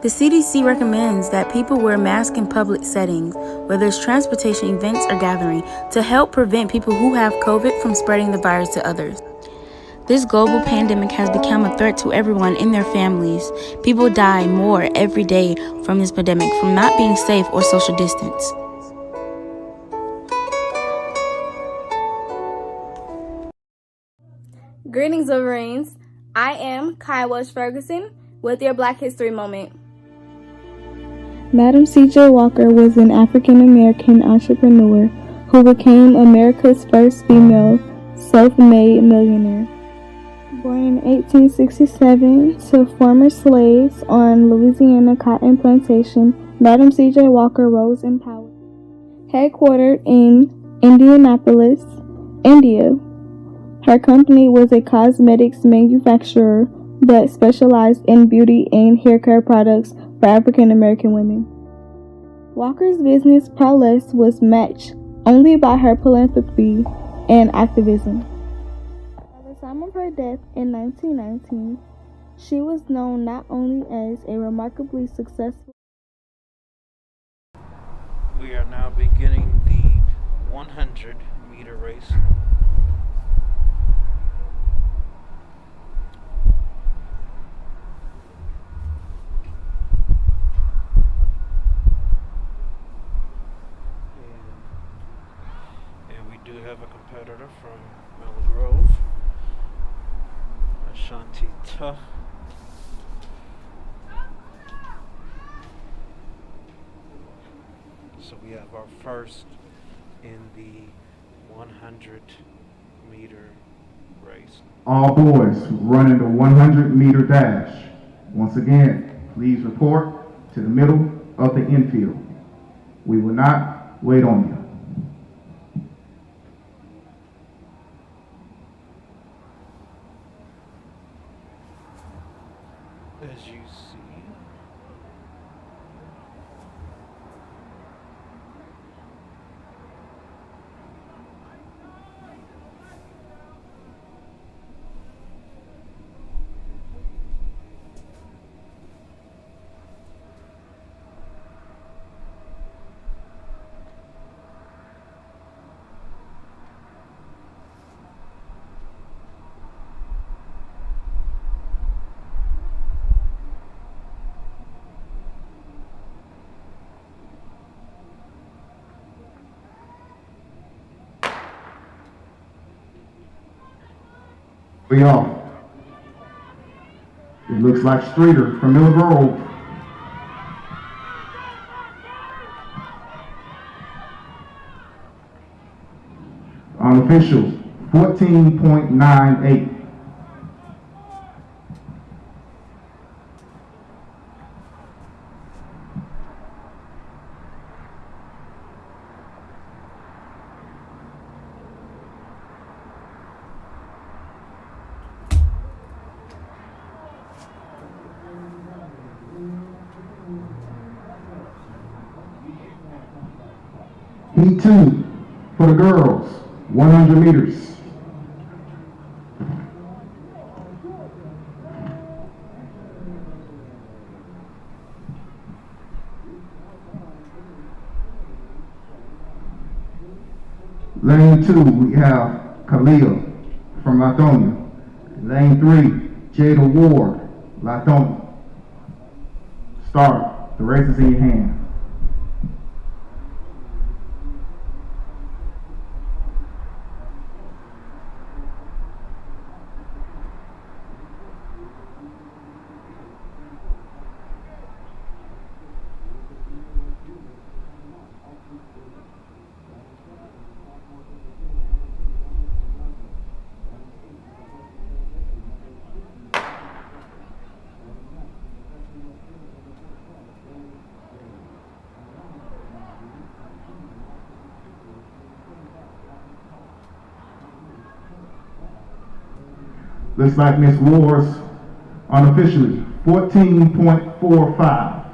The CDC recommends that people wear masks in public settings, whether it's transportation events or gathering, to help prevent people who have COVID from spreading the virus to others.
This global pandemic has become a threat to everyone and their families. People die more every day from this pandemic from not being safe or social distance.
Greetings, Wolverines. I am Kai Welch-Ferguson with your Black History Moment.
Madam C.J. Walker was an African-American entrepreneur who became America's first female self-made millionaire. Born in 1867 to former slaves on Louisiana cotton plantation, Madam C.J. Walker rose in power. Headquartered in Indianapolis, India, her company was a cosmetics manufacturer that specialized in beauty and hair care products for African American women. Walker's business prowess was matched only by her philanthropy and activism. By the time of her death in 1919, she was known not only as a remarkably successful.
We are now beginning the 100-meter race. We do have a competitor from Mellow Grove, Ashanti Huh? So we have our first in the 100-meter race.
All boys running the 100-meter dash. Once again, please report to the middle of the infield. We will not wait on you.
As you see,
We off. It looks like Streeter from Miller Grove. Unofficial, 14.98. Heat 2 for the girls, 100 meters. Lane 2, we have Khalil from Lithonia. Lane 3, Jada Ward, Lithonia. Start. The race is in your hand. Looks like Miss Ward's unofficially 14.45.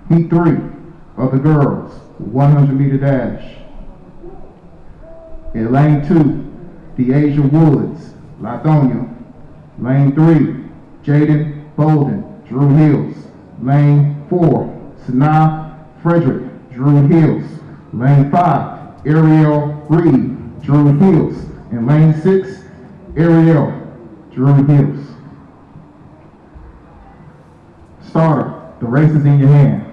Heat 3 of the girls, 100-meter dash. In lane 2, Deasia Woods, Lithonia. Lane 3, Jaden Bolden, Drew Hills. Lane 4, Sanaa Frederick, Drew Hills. Lane 5, Ariel Reed, Drew Hills. And lane 6, Ariel, Drew Hills. Starter, the race is in your hands.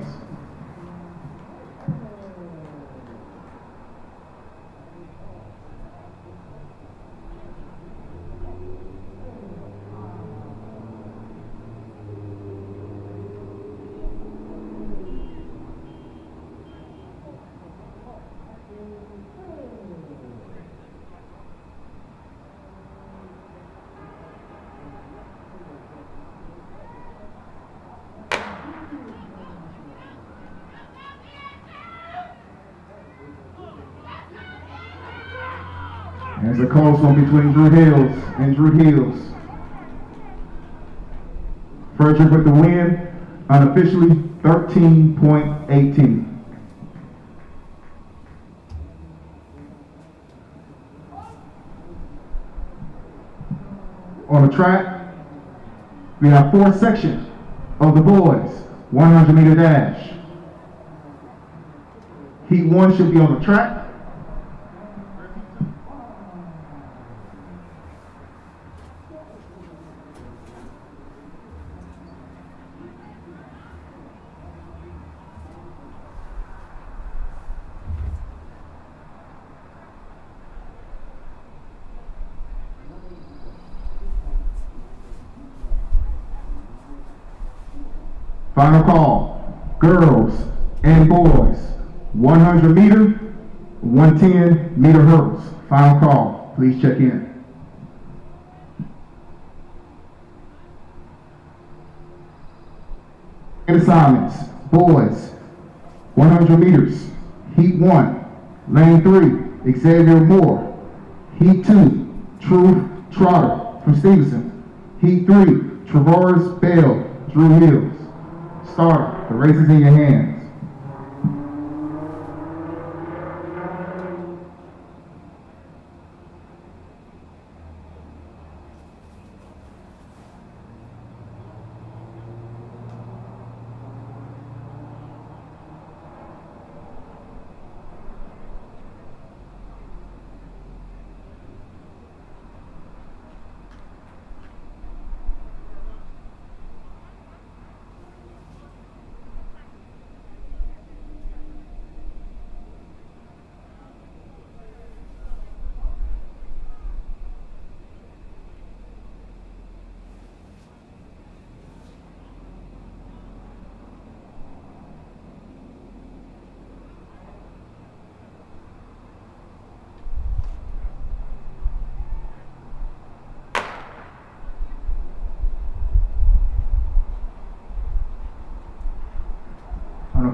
There's a close one between Drew Hills and Drew Hills. Frederick with the win, unofficially 13.18. On the track, we have 4 sections of the boys, 100-meter dash. Heat 1 should be on the track. Final call. Girls and boys, 100 meter, 110 meter hurdles. Final call. Please check in. Assignments. Boys, 100 meters. Heat 1, lane 3, Xavier Moore. Heat 2, Truth Trotter from Stevenson. Heat 3, Travaris Bell, Drew Hills. Starter, the race is in your hands.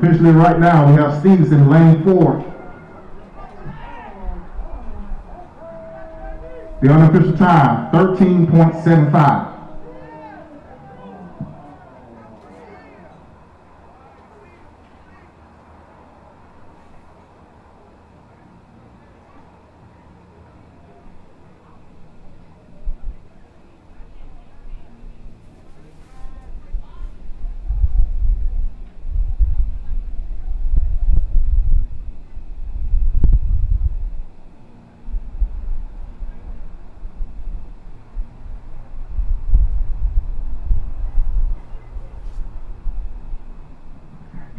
Officially right now, we have Stevenson lane 4. The unofficial time, 13.75.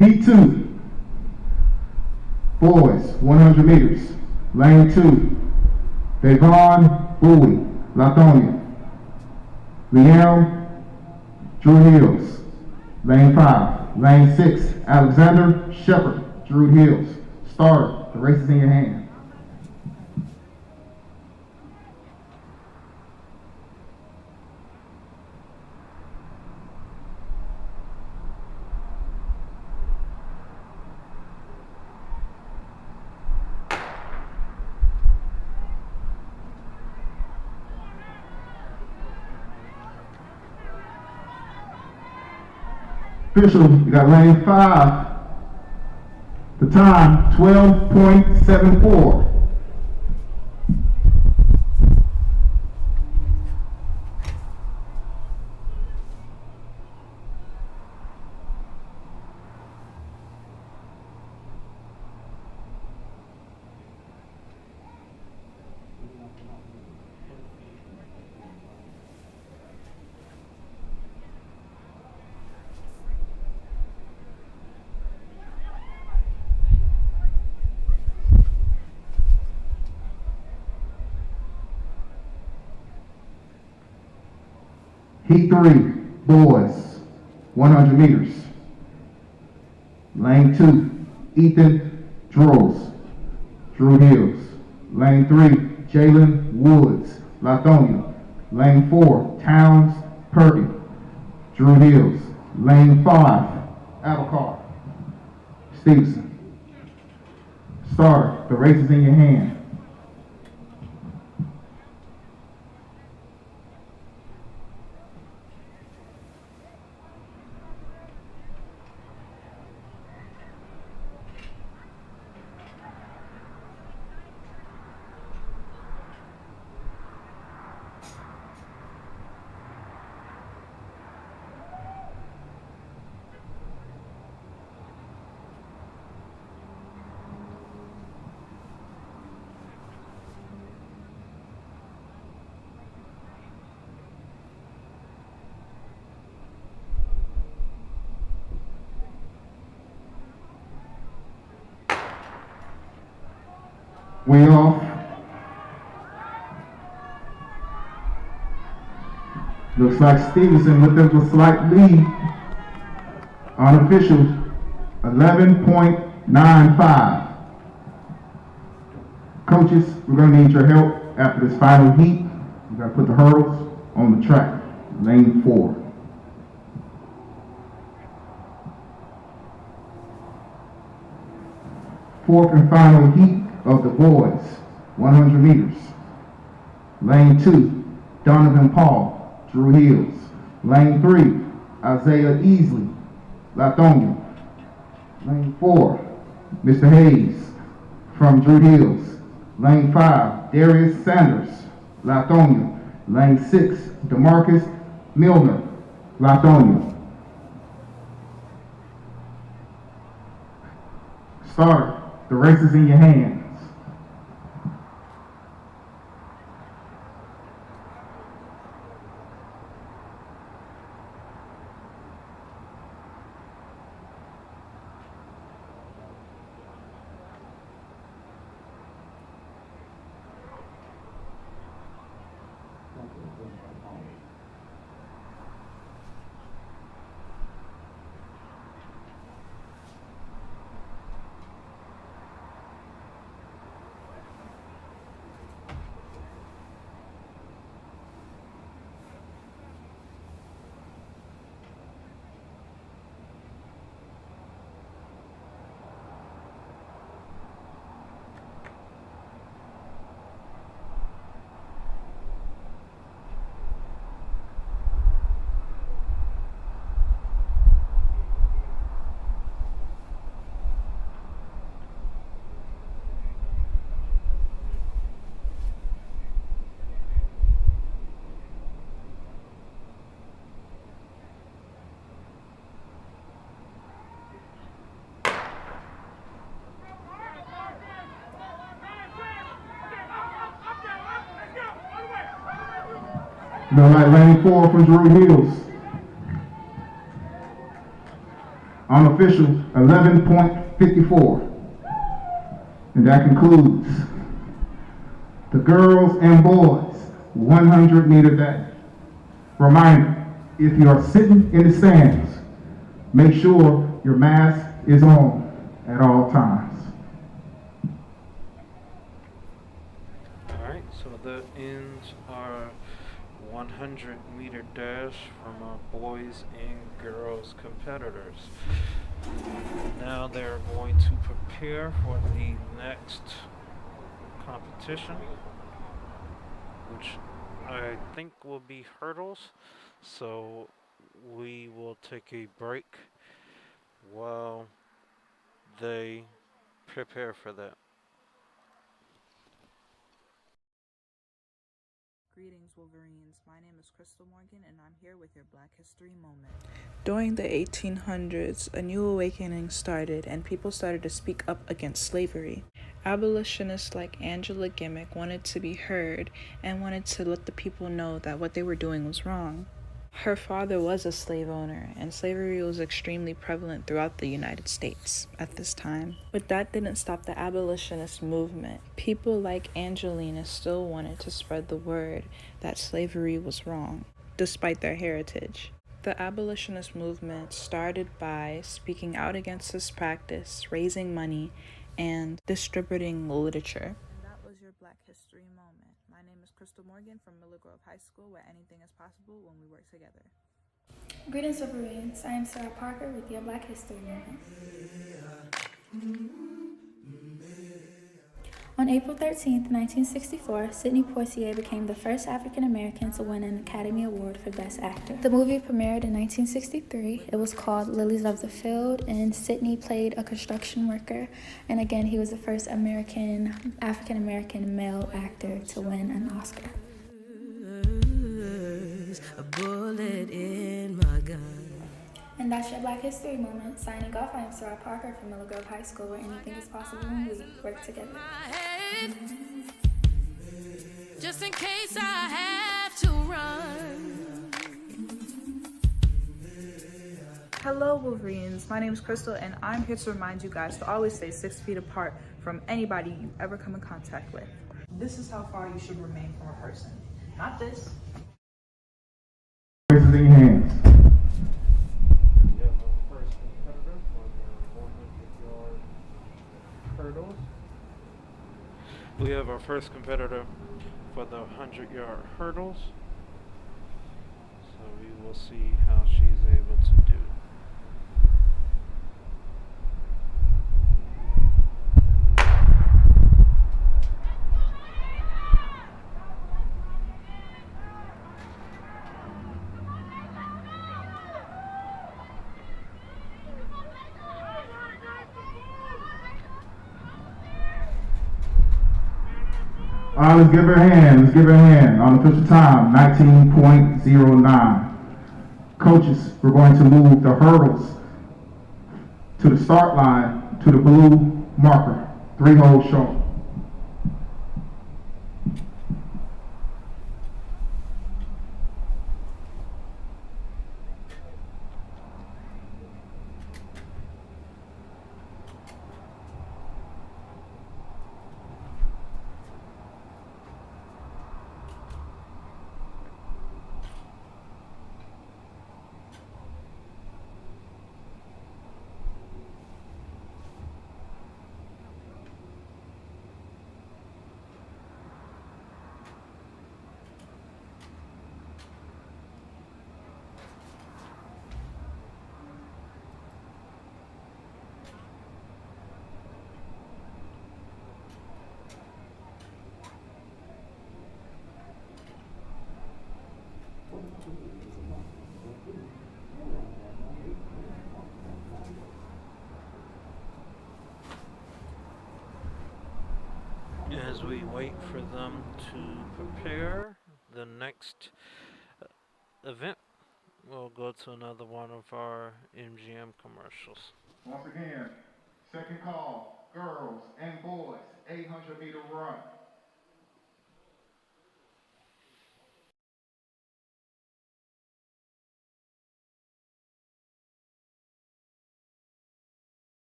Heat 2, boys, 100 meters. Lane 2, Devon Bowie, Latonia. Liam, Drew Hills. Lane 5, lane 6, Alexander Shepard, Drew Hills. Starter, the race is in your hands. Official, you got lane 5. The time, 12.74. Heat 3, boys, 100 meters. Lane 2, Ethan Droz, Drew Hills. Lane 3, Jalen Woods, Latonia. Lane 4, Towns Purdy, Drew Hills. Lane 5, Abacar, Stevenson. Starter, the race is in your hand. Way off. Looks like Stevenson with them with a slight lead. Unofficial, 11.95. Coaches, we're going to need your help after this final heat. You got to put the hurdles on the track, lane 4. Fourth and final heat of the boys, 100 meters. Lane 2, Donovan Paul, Drew Hills. Lane 3, Isaiah Easley, Lithonia. Lane 4, Mr. Hayes from Drew Hills. Lane 5, Darius Sanders, Lithonia. Lane 6, DeMarcus Milner, Lithonia. Starter, the race is in your hands. No, like lane 4 from Drew Hills. Unofficial, 11.54. And that concludes the girls and boys 100 meter dash. Reminder, if you are sitting in the stands, make sure your mask is on at all times.
All right, so that ends our 100 meter dash from our boys and girls competitors. Now they're going to prepare for the next competition, which I think will be hurdles. So we will take a break while they prepare for that.
Greetings, Wolverines. My name is Crystal Morgan, and I'm here with your Black History Moment. During the 1800s, a new awakening started, and people started to speak up against slavery. Abolitionists like Angela Gimmick wanted to be heard and wanted to let the people know that what they were doing was wrong. Her father was a slave owner, and slavery was extremely prevalent throughout the United States at this time. But that didn't stop the abolitionist movement. People like Angelina still wanted to spread the word that slavery was wrong, despite their heritage. The abolitionist movement started by speaking out against this practice, raising money, and distributing literature. And that was your Black History Moment. My name is Crystal Morgan from Miller Grove High School, where anything is possible when we work together.
Greetings, Wolverines. I am Sarah Parker with your Black History Moment. On April 13, 1964, Sidney Poitier became the first African American to win an Academy Award for Best Actor. The movie premiered in 1963. It was called Lilies of the Field, and Sidney played a construction worker. And again, he was the first African American male actor to win an Oscar. A bullet in my gun. And that's your Black History Moment. Signing off, I am Sarah Parker from Miller Grove High School, where anything is possible when we work together. Just in case I have to run.
Hello, Wolverines. My name is Crystal, and I'm here to remind you guys to always stay 6 feet apart from anybody you ever come in contact with. This is how far you should remain from a person. Not this.
Raise in your hands.
hurdles. We have our first competitor for the 100-yard hurdles. So we will see how she's able to do.
All right, let's give her a hand. Let's give her a hand. On official time, 19.09. Coaches, we're going to move the hurdles to the start line to the blue marker. 3 holes short.
As we wait for them to prepare the next event, we'll go to another one of our MGM commercials.
Once again, second call, girls and boys, 800-meter run.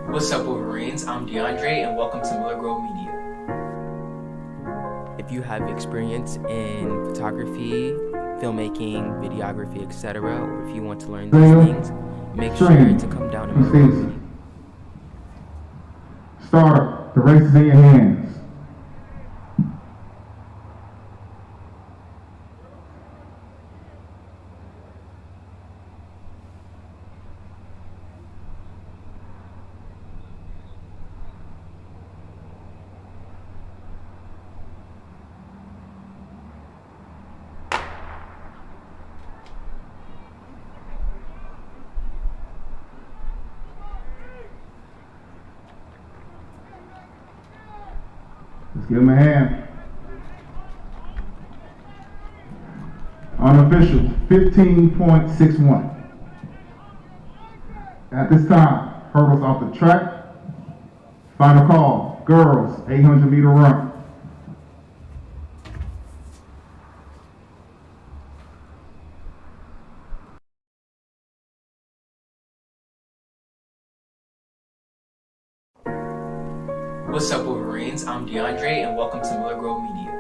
What's up, Wolverines? I'm DeAndre, and welcome to Miller Grove Media. If you have experience in photography, filmmaking, videography, etc., or if you want to learn these things, make sure to come down to Miller Grove Media.
Starter, the race is in your hands. Let's give him a hand. Unofficial, 15.61. At this time, hurdles off the track. Final call, girls, 800-meter run.
What's up, Wolverines? I'm DeAndre, and welcome to Miller Grove Media.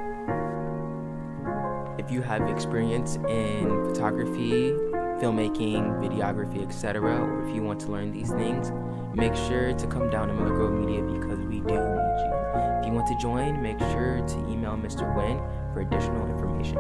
If you have experience in photography, filmmaking, videography, etc., or if you want to learn these things, make sure to come down to Miller Grove Media because we do need you. If you want to join, make sure to email Mr. Nguyen for additional information.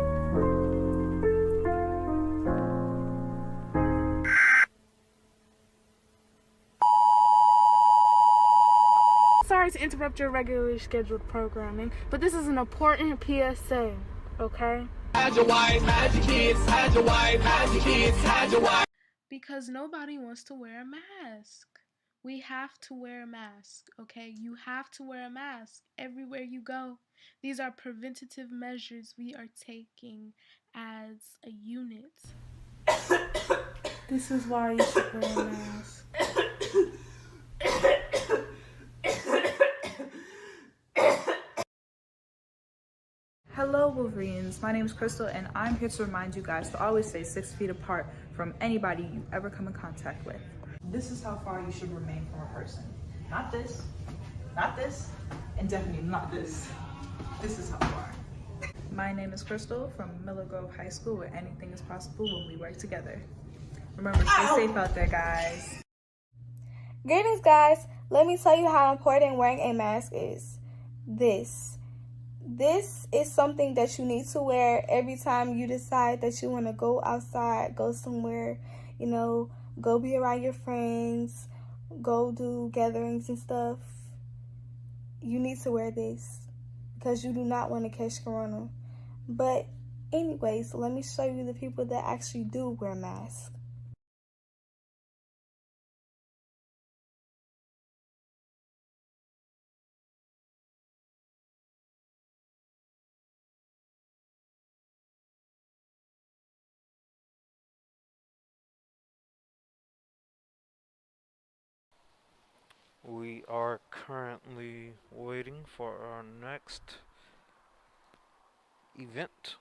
Sorry to interrupt your regularly scheduled programming, but this is an important PSA, okay? Hide your wife, hide your kids, hide your wife, hide your kids, hide your wife. Because nobody wants to wear a mask. We have to wear a mask, okay? You have to wear a mask everywhere you go. These are preventative measures we are taking as a unit. This is why you should wear a mask.
Hello Wolverines, my name is Crystal and I'm here to remind you guys to always stay 6 feet apart from anybody you ever come in contact with. This is how far you should remain from a person. Not this, and definitely not this. This is how far. My name is Crystal from Miller Grove High School, where anything is possible when we work together. Remember, stay safe out there, guys.
Greetings, guys. Let me tell you how important wearing a mask is. This is something that you need to wear every time you decide that you want to go outside, go somewhere, go be around your friends, go do gatherings and stuff. You need to wear this because you do not want to catch corona. But anyways, let me show you the people that actually do wear masks.
We are currently waiting for our next event.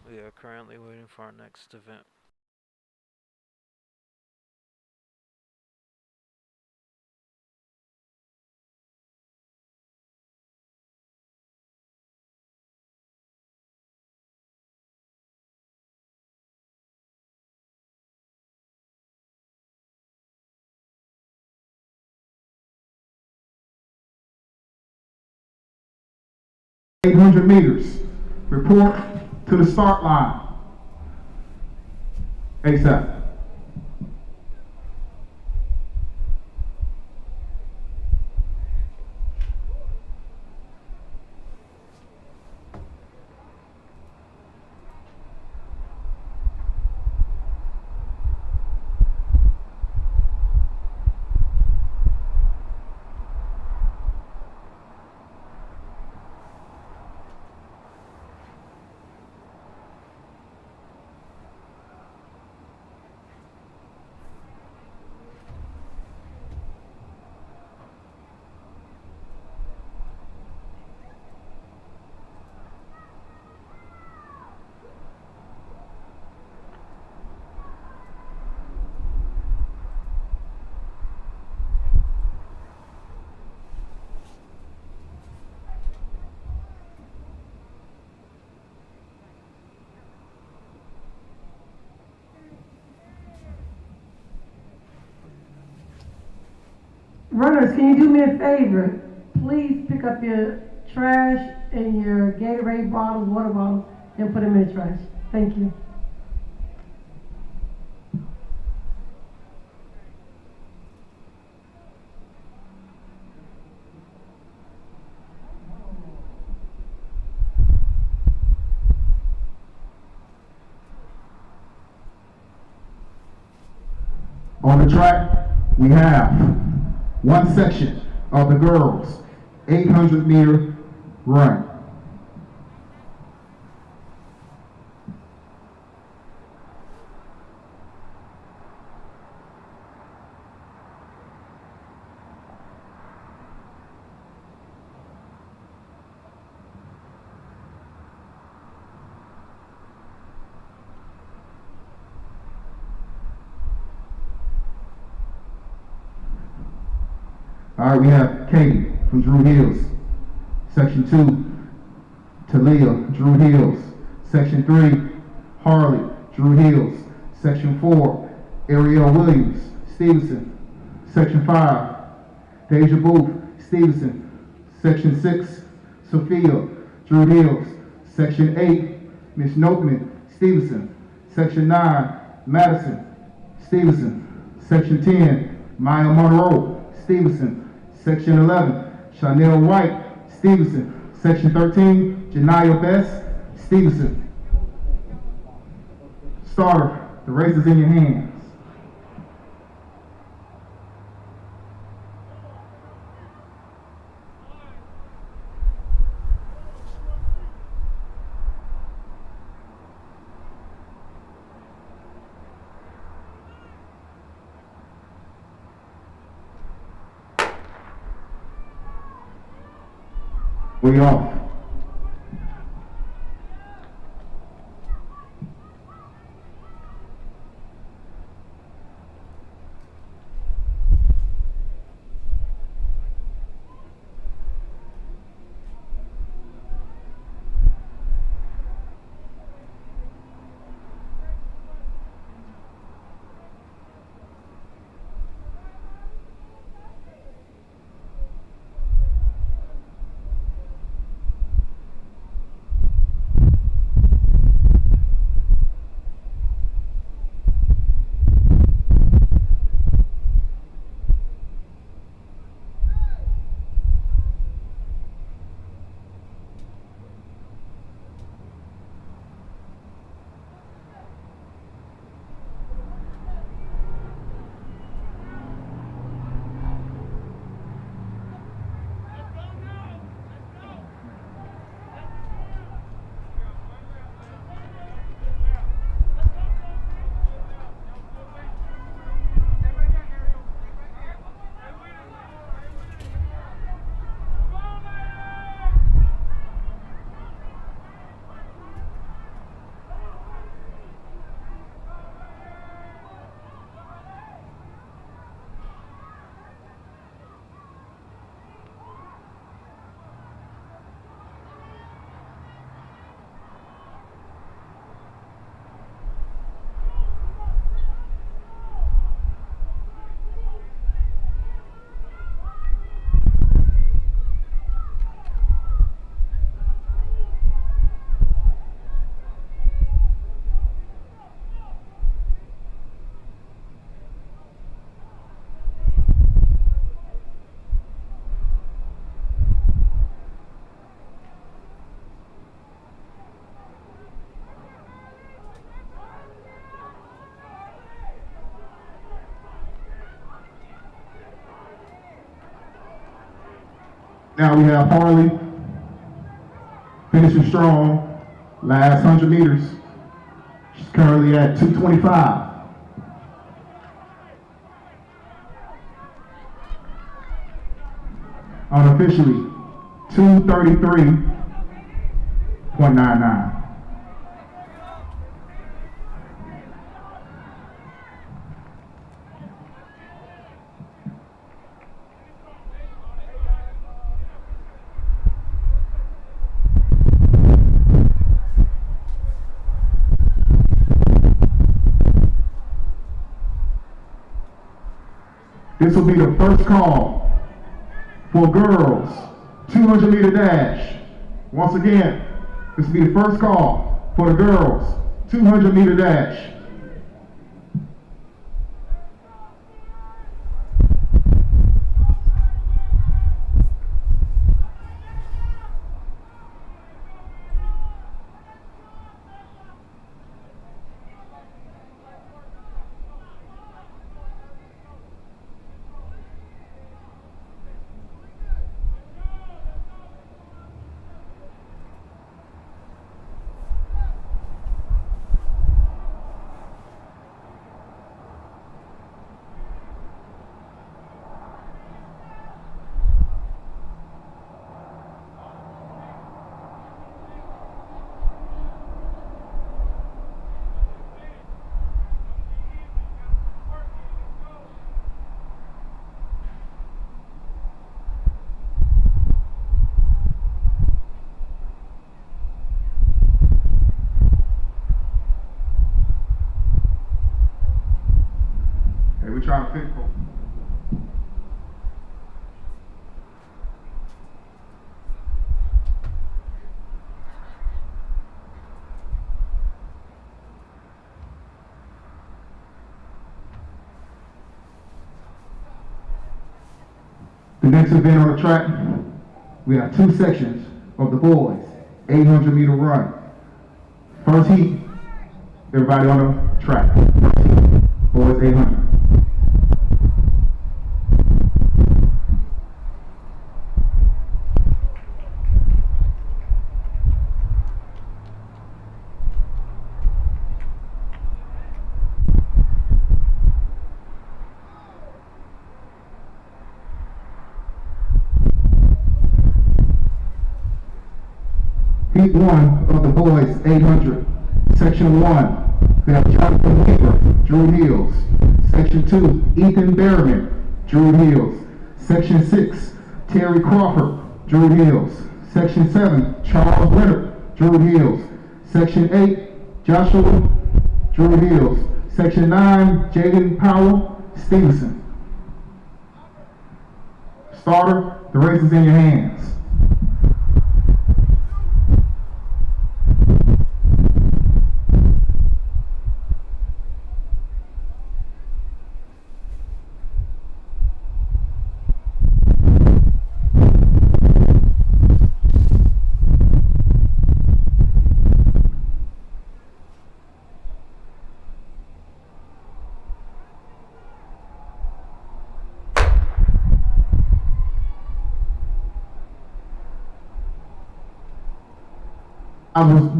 We are currently waiting for our next event.
800 meters. Report to the start line. ASAP.
Runners, can you do me a favor? Please pick up your trash and your Gatorade bottles, water bottles, and put them in the trash. Thank you.
On the track, we have one section of the girls' 800-meter run. All right, we have Katie from Drew Hills. Section 2, Talia, Drew Hills. Section 3, Harley, Drew Hills. Section 4, Ariel Williams, Stevenson. Section 5, Deja Booth, Stevenson. Section 6, Sophia, Drew Hills. Section 8, Miss Notman, Stevenson. Section 9, Madison, Stevenson. Section 10, Maya Monroe, Stevenson. Section 11, Chanel White, Stevenson. Section 13, Janiyah Best, Stevenson. Starter, the race is in your hands. We off. Now we have Harley finishing strong. Last 100 meters. She's currently at 2:25. Unofficially, 2:33.99. This will be the first call for girls 200-meter dash. Once again, this will be the first call for the girls 200-meter dash. Hey, we trying to fix folks. The next event on the track, we have two sections of the boys, 800-meter run. First heat, everybody on the track. First heat, boys 800. Heat 1 of the boys 800. Section 1, we have Jonathan Weaver, Drew Hills. Section 2, Ethan Berriman, Drew Hills. Section 6, Terry Crawford, Drew Hills. Section 7, Charles Renner, Drew Hills. Section 8, Joshua, Drew Hills. Section 9, Jaden Powell, Stevenson. Starter, the race is in your hands.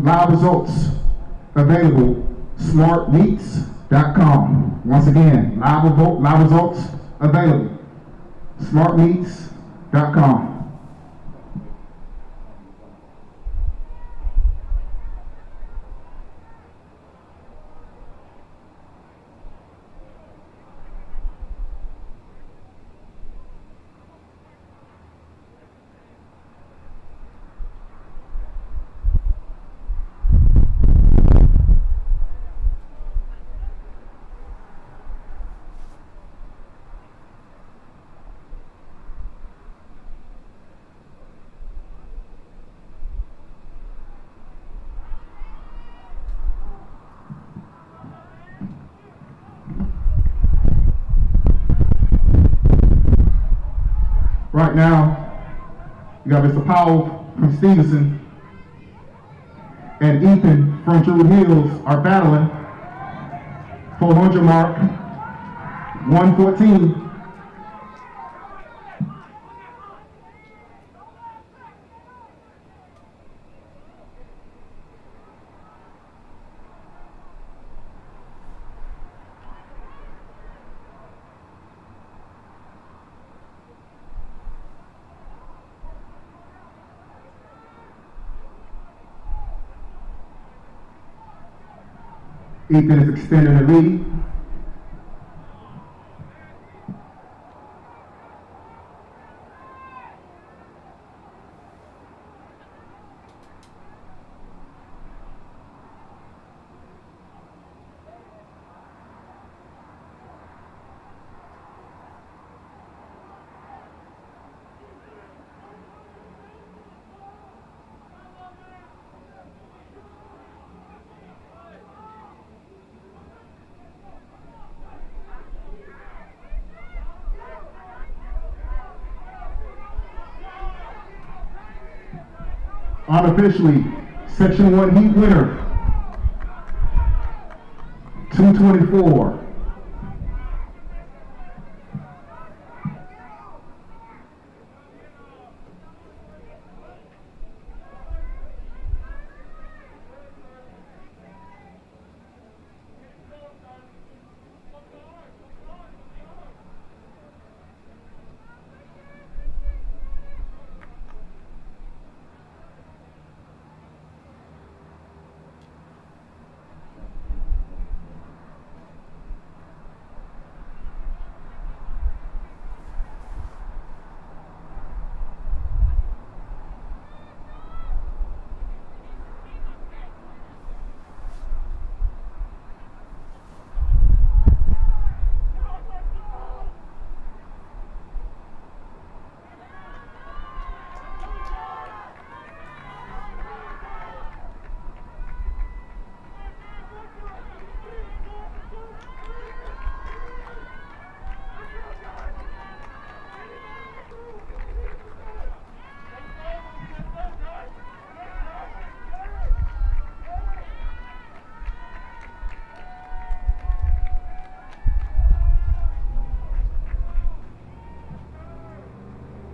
Live results available, smartmeats.com. Once again, live results available, smartmeats.com. Right now, you got Mr. Powell from Stevenson and Ethan from Drew Hills are battling. 400 mark, 114. Ethan is extending the lead. Unofficially, Section 1 heat winner, 224.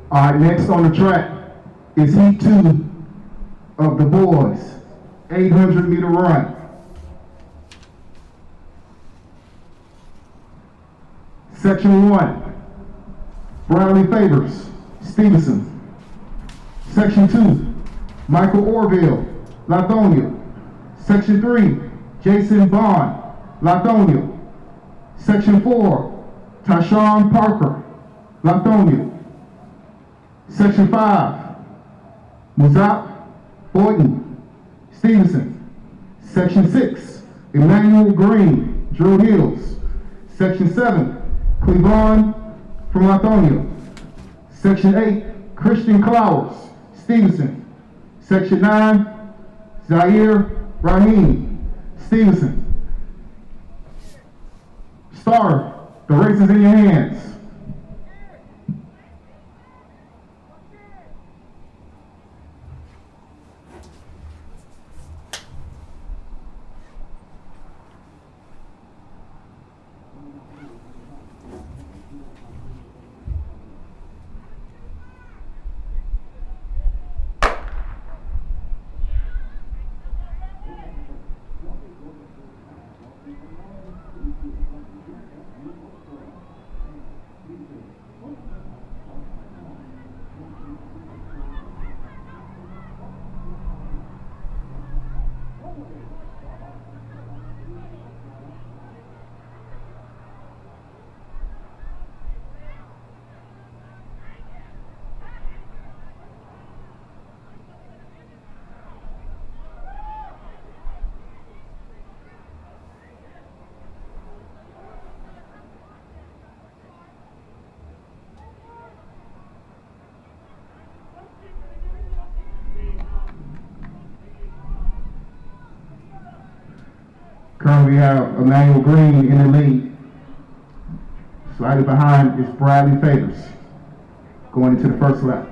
All right, next on the track is heat 2 of the boys, 800-meter run. Section 1, Bradley Favors, Stevenson. Section 2, Michael Orville, Lithonia. Section 3, Jason Bond, Lithonia. Section 4, Tyshawn Parker, Lithonia. Section 5, Muzak Boyden, Stevenson. Section 6, Emmanuel Green, Drew Hills. Section 7, Cleveland from Lithonia. Section 8, Christian Clowers, Stevenson. Section 9, Zaire Rahim, Stevenson. Starter, the race is in your hands. Currently we have Emmanuel Green in the lead. Slightly behind is Bradley Favors going into the first lap.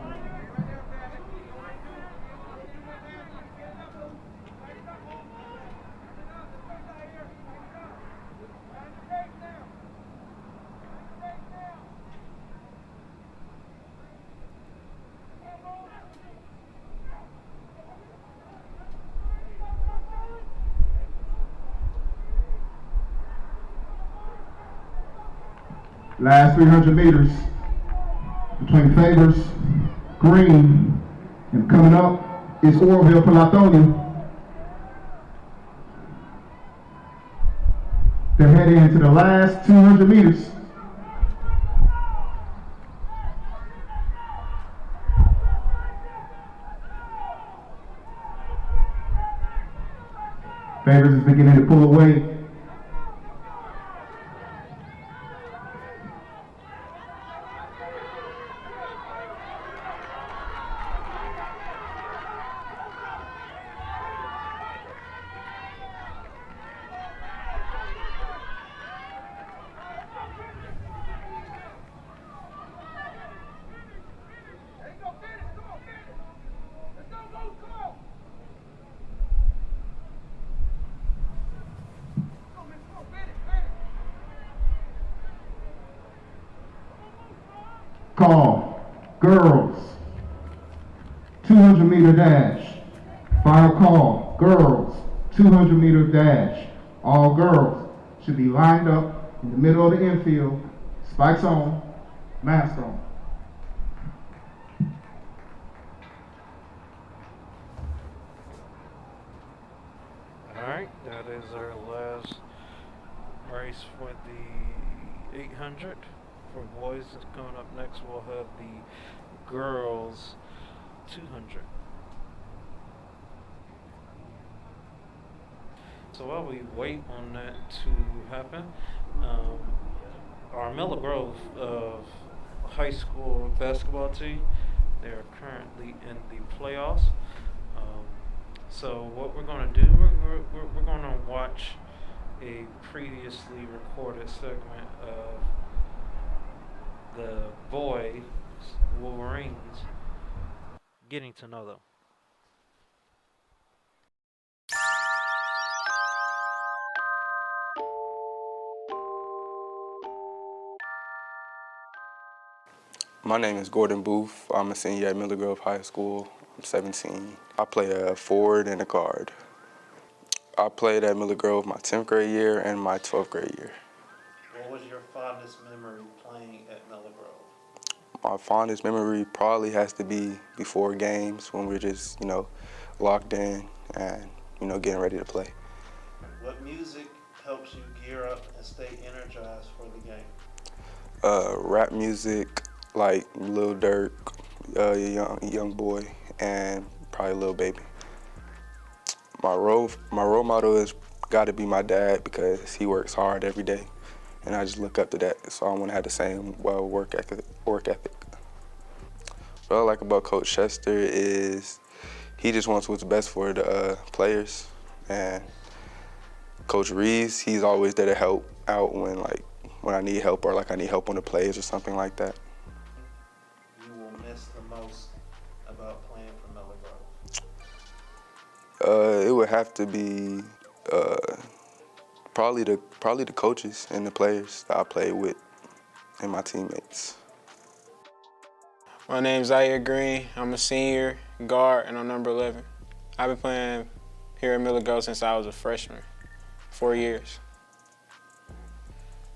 Last 300 meters between Favors, Green, and coming up is Orville for Lithonia. They're heading into the last 200 meters. Favors is beginning to pull away. Call, girls, 200-meter dash. Final call, girls, 200-meter dash. All girls should be lined up in the middle of the infield, spikes on, mask on.
Alright, that is our last race for the 800. For boys, coming up next, we'll have the girls 200. So while we wait on that to happen, our Miller Grove high school basketball team, they are currently in the playoffs. So what we're going to do, we're going to watch a previously recorded segment of the boys Wolverines getting to know them.
My name is Gordon Booth. I'm a senior at Miller Grove High School. I'm 17. I play a forward and a guard. I played at Miller Grove my 10th grade year and my 12th grade year.
What was your fondest memory playing at Miller Grove?
My fondest memory probably has to be before games when we're just, locked in and, getting ready to play.
What music helps you gear up and stay energized for the game?
Rap music like Lil Durk, Young Boy, and probably Lil Baby. My role model has got to be my dad because he works hard every day, and I just look up to that. So I want to have the same work ethic. What I like about Coach Chester is he just wants what's best for the players, and Coach Reeves, he's always there to help out when I need help or I need help on the plays or something like that.
You will miss the most about playing for Miller
Grove? It would have to be probably the coaches and the players that I played with and my teammates.
My name's Zaire Green. I'm a senior guard and I'm number 11. I've been playing here at Miller Grove since I was a freshman, 4 years.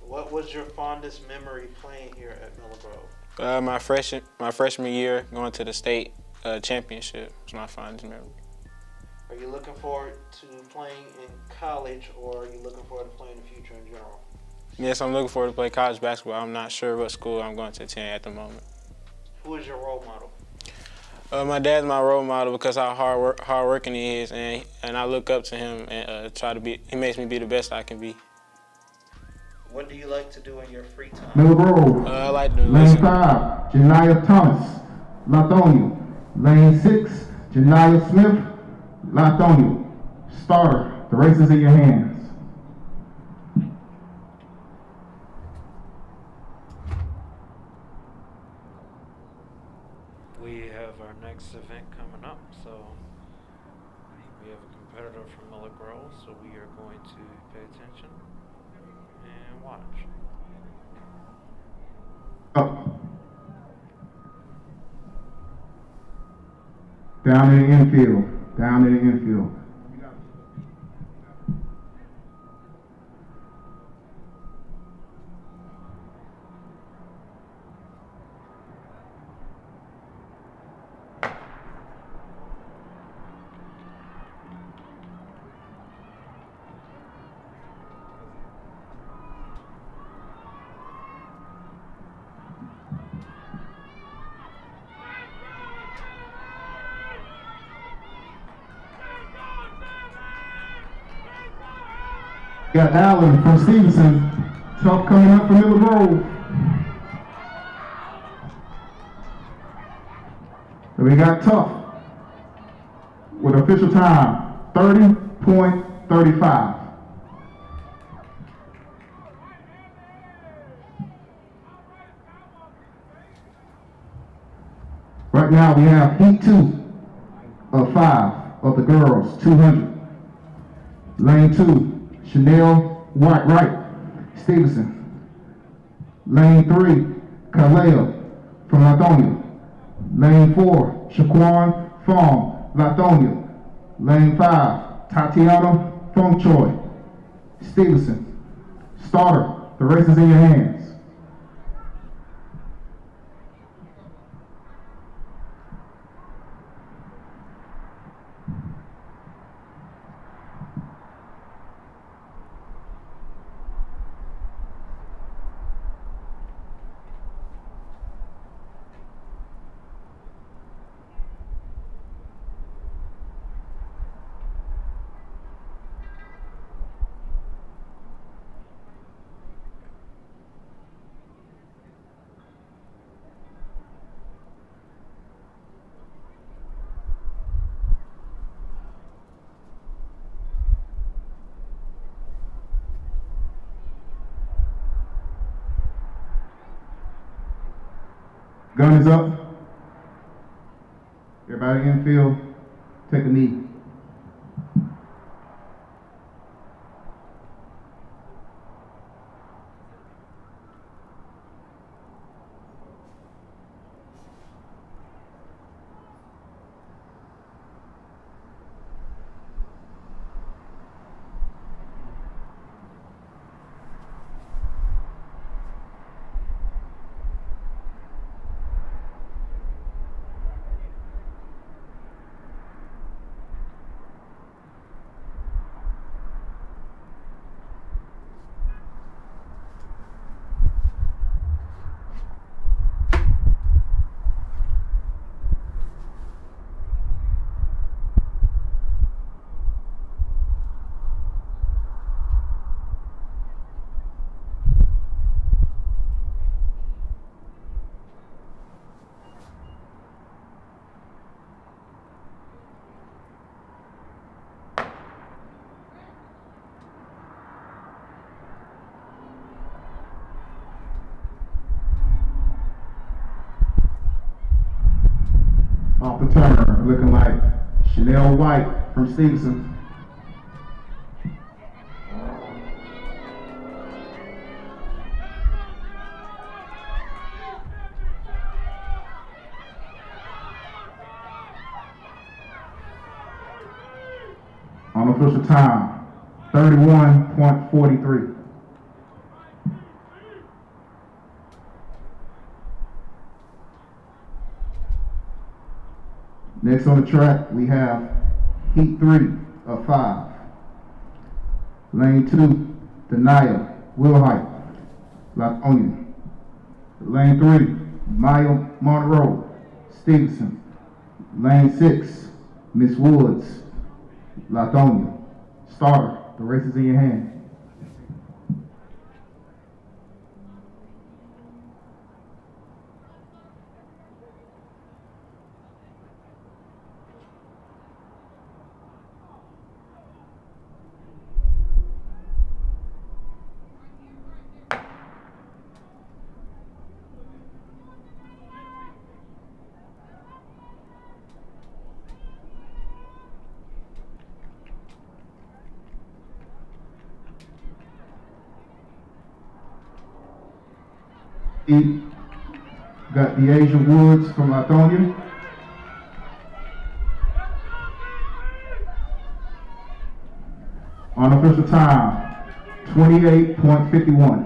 What was your fondest memory playing here at Miller Grove?
My freshman year, going to the state championship was my fondest memory.
Are you looking forward to playing in college, or are you looking forward to playing in the future in general?
Yes, I'm looking forward to play college basketball. I'm not sure what school I'm going to attend at the moment.
Who is your role model?
My dad's my role model because how hardworking he is, and I look up to him and he makes me be the best I can be.
What do you like to do in your free time?
Miller Grove.
I like to
Lane 5, Janiyah Thomas, Lithonia. Lane 6, Janiyah Smith, Lithonia. Starter, the race is in your hands.
We have our next event coming up, so we have a competitor from Miller Grove, so we are going to pay attention and watch.
Up. Down in the infield. Down in the infield. Got Allen from Stevenson. Tough coming up from Miller Grove. And we got Tough with official time, 30.35. Right now we have heat 2 of 5 of the girls, 200. Lane 2, Chanel White Wright, Stevenson. Lane 3, Kaleo from Lithonia. Lane 4, Shaquan Fong, Lithonia. Lane 5, Tatiana Fongchoi, Stevenson. Starter, the race is in your hands. Gun is up. Everybody infield, take a knee. Off the turn, looking like Chanel White from Stevenson. Unofficial time, 31.43. Next on the track, we have heat 3 of 5. Lane 2, Denia Wilhite, Lithonia. Lane 3, Maya Monroe, Stevenson. Lane 6, Miss Woods, Lithonia. Starter, the race is in your hand. Got the Asia Woods from Lithonia. Unofficial time, 28.51.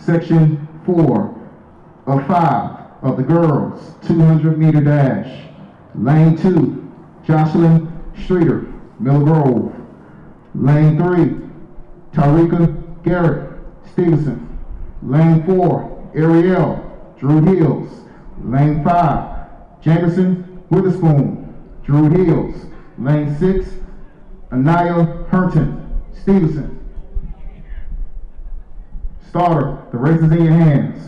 Section 4 of 5 of the girls 200 meter dash. Lane 2, Jocelyn Streeter, Middle Grove. Lane 3, Tarika Garrett, Stevenson. Lane 4, Ariel, Drew Hills. Lane 5, Jameson Witherspoon, Drew Hills. Lane 6, Anaya Herton, Stevenson. Starter, the race is in your hands.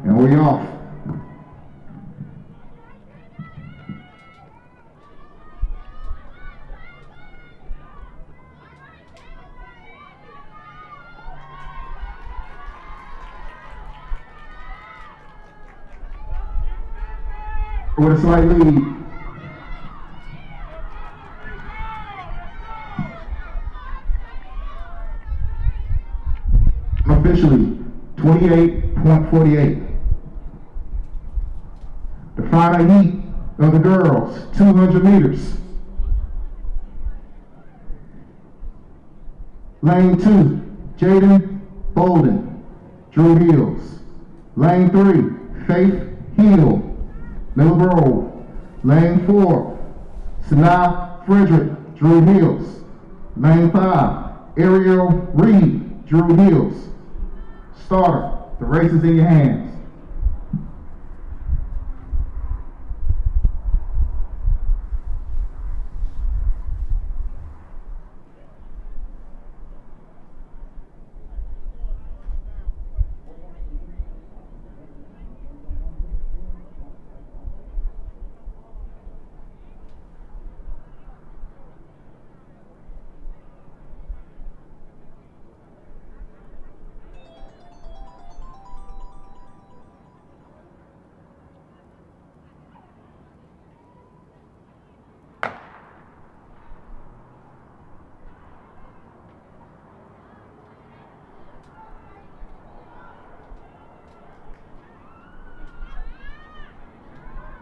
And we off. With a slight lead. Officially, 28.48. The final heat of the girls, 200 meters. Lane 2, Jaden Bolden, Drew Hills. Lane 3, Faith Hill, Middle Grove. Lane 4, Sanaa Frederick, Drew Hills. Lane 5, Ariel Reed, Drew Hills. Starter, the race is in your hands.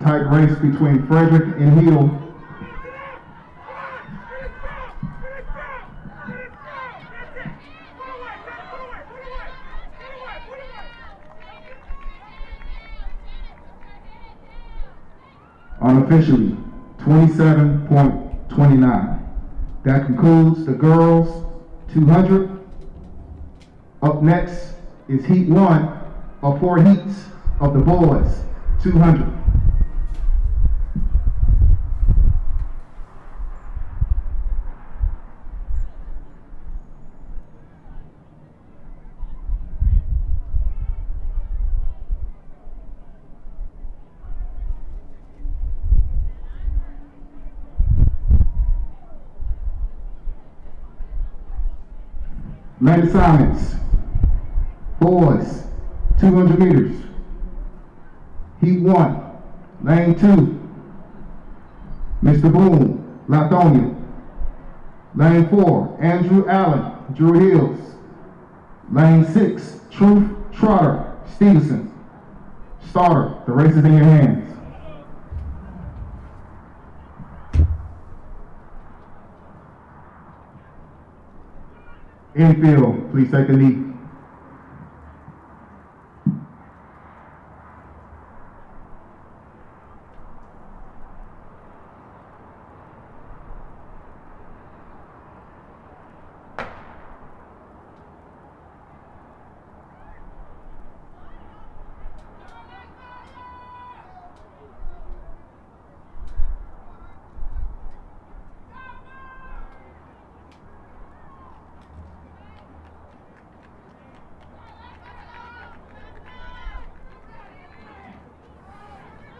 Tight race between Frederick and Hill. Unofficially, 27.29. That concludes the girls 200. Up next is heat 1 of 4 heats of the boys 200. Main assignments, boys, 200 meters. Heat 1, lane 2, Mr. Boone, Latonia. Lane 4, Andrew Allen, Drew Hills. Lane 6, Truth Trotter, Stevenson. Starter, the race is in your hands. Infield, please take the knee.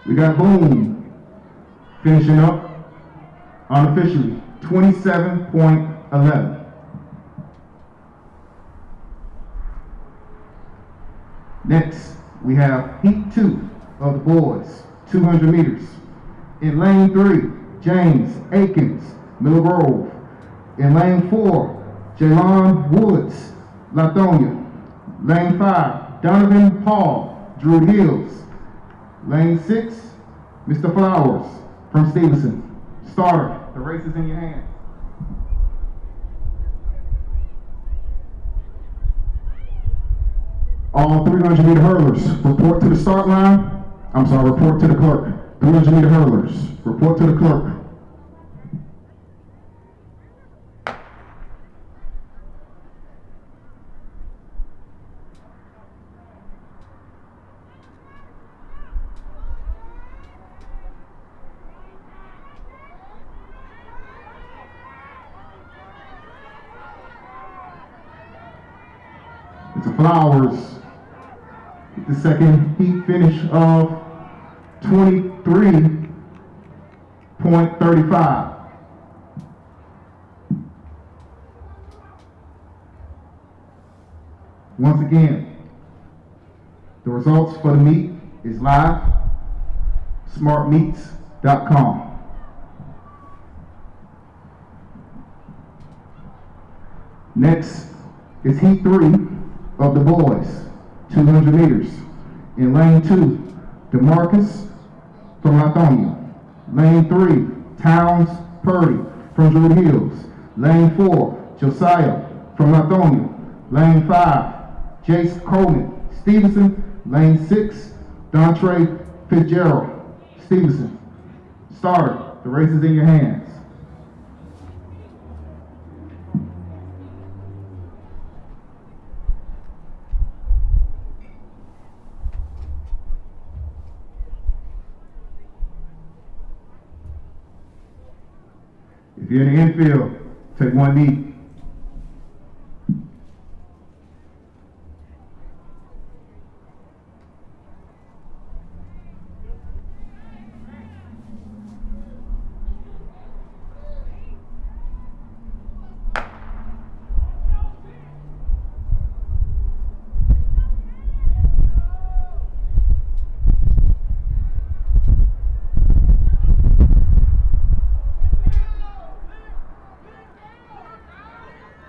We got Boone finishing up unofficially, 27.11. Next, we have Heat 2 of the boys, 200 meters. In lane 3, James Akins, Middle Grove. In lane 4, Jaylon Woods, Latonia. Lane 5, Donovan Paul, Druid Hills. Lane 6, Mr. Flowers from Stevenson. Starter, the race is in your hands. All 300-meter hurlers, report to the start line. Report to the clerk. 300-meter hurlers, report to the clerk. Mr. Flowers, with the second heat finish of 23.35. Once again, the results for the meet is live, smartmeets.com. Next is heat 3 of the boys, 200 meters. In lane 2, DeMarcus from Lithonia. Lane 3, Towns Purdy from Druid Hills. Lane 4, Josiah from Lithonia. Lane 5, Jace Coleman, Stevenson. Lane 6, Dontre Fitzgerald, Stevenson. Starter, the race is in your hands. If you're in the infield, take one knee.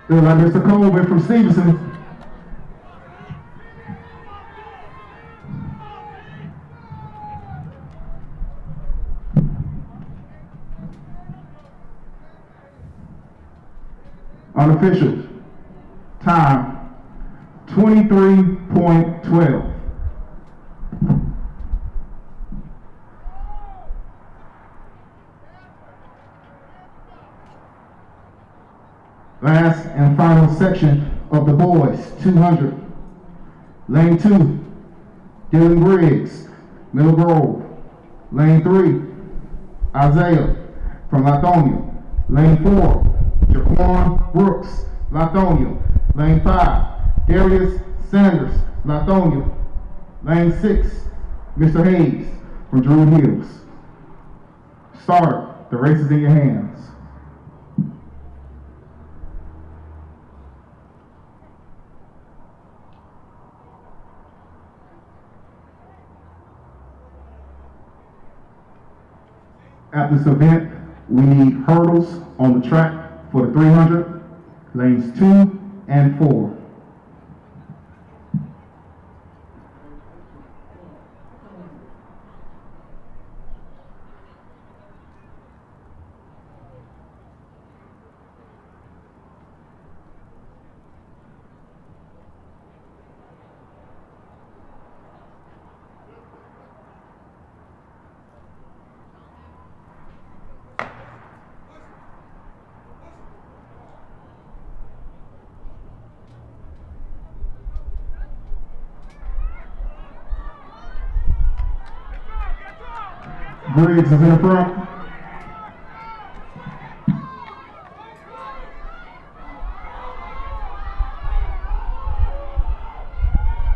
Good, like Mr. Coleman from Stevenson. Unofficial time 23.12. Last and final section of the boys, 200. Lane 2, Dylan Briggs, Middle Grove. Lane 3, Isaiah from Lithonia. Lane 4, Jaquan Brooks, Lithonia. Lane 5, Darius Sanders, Lithonia. Lane 6, Mr. Hayes from Druid Hills. Starter, the race is in your hands. At this event, we need hurdles on the track for the 300, lanes 2 and 4. Briggs is in the front.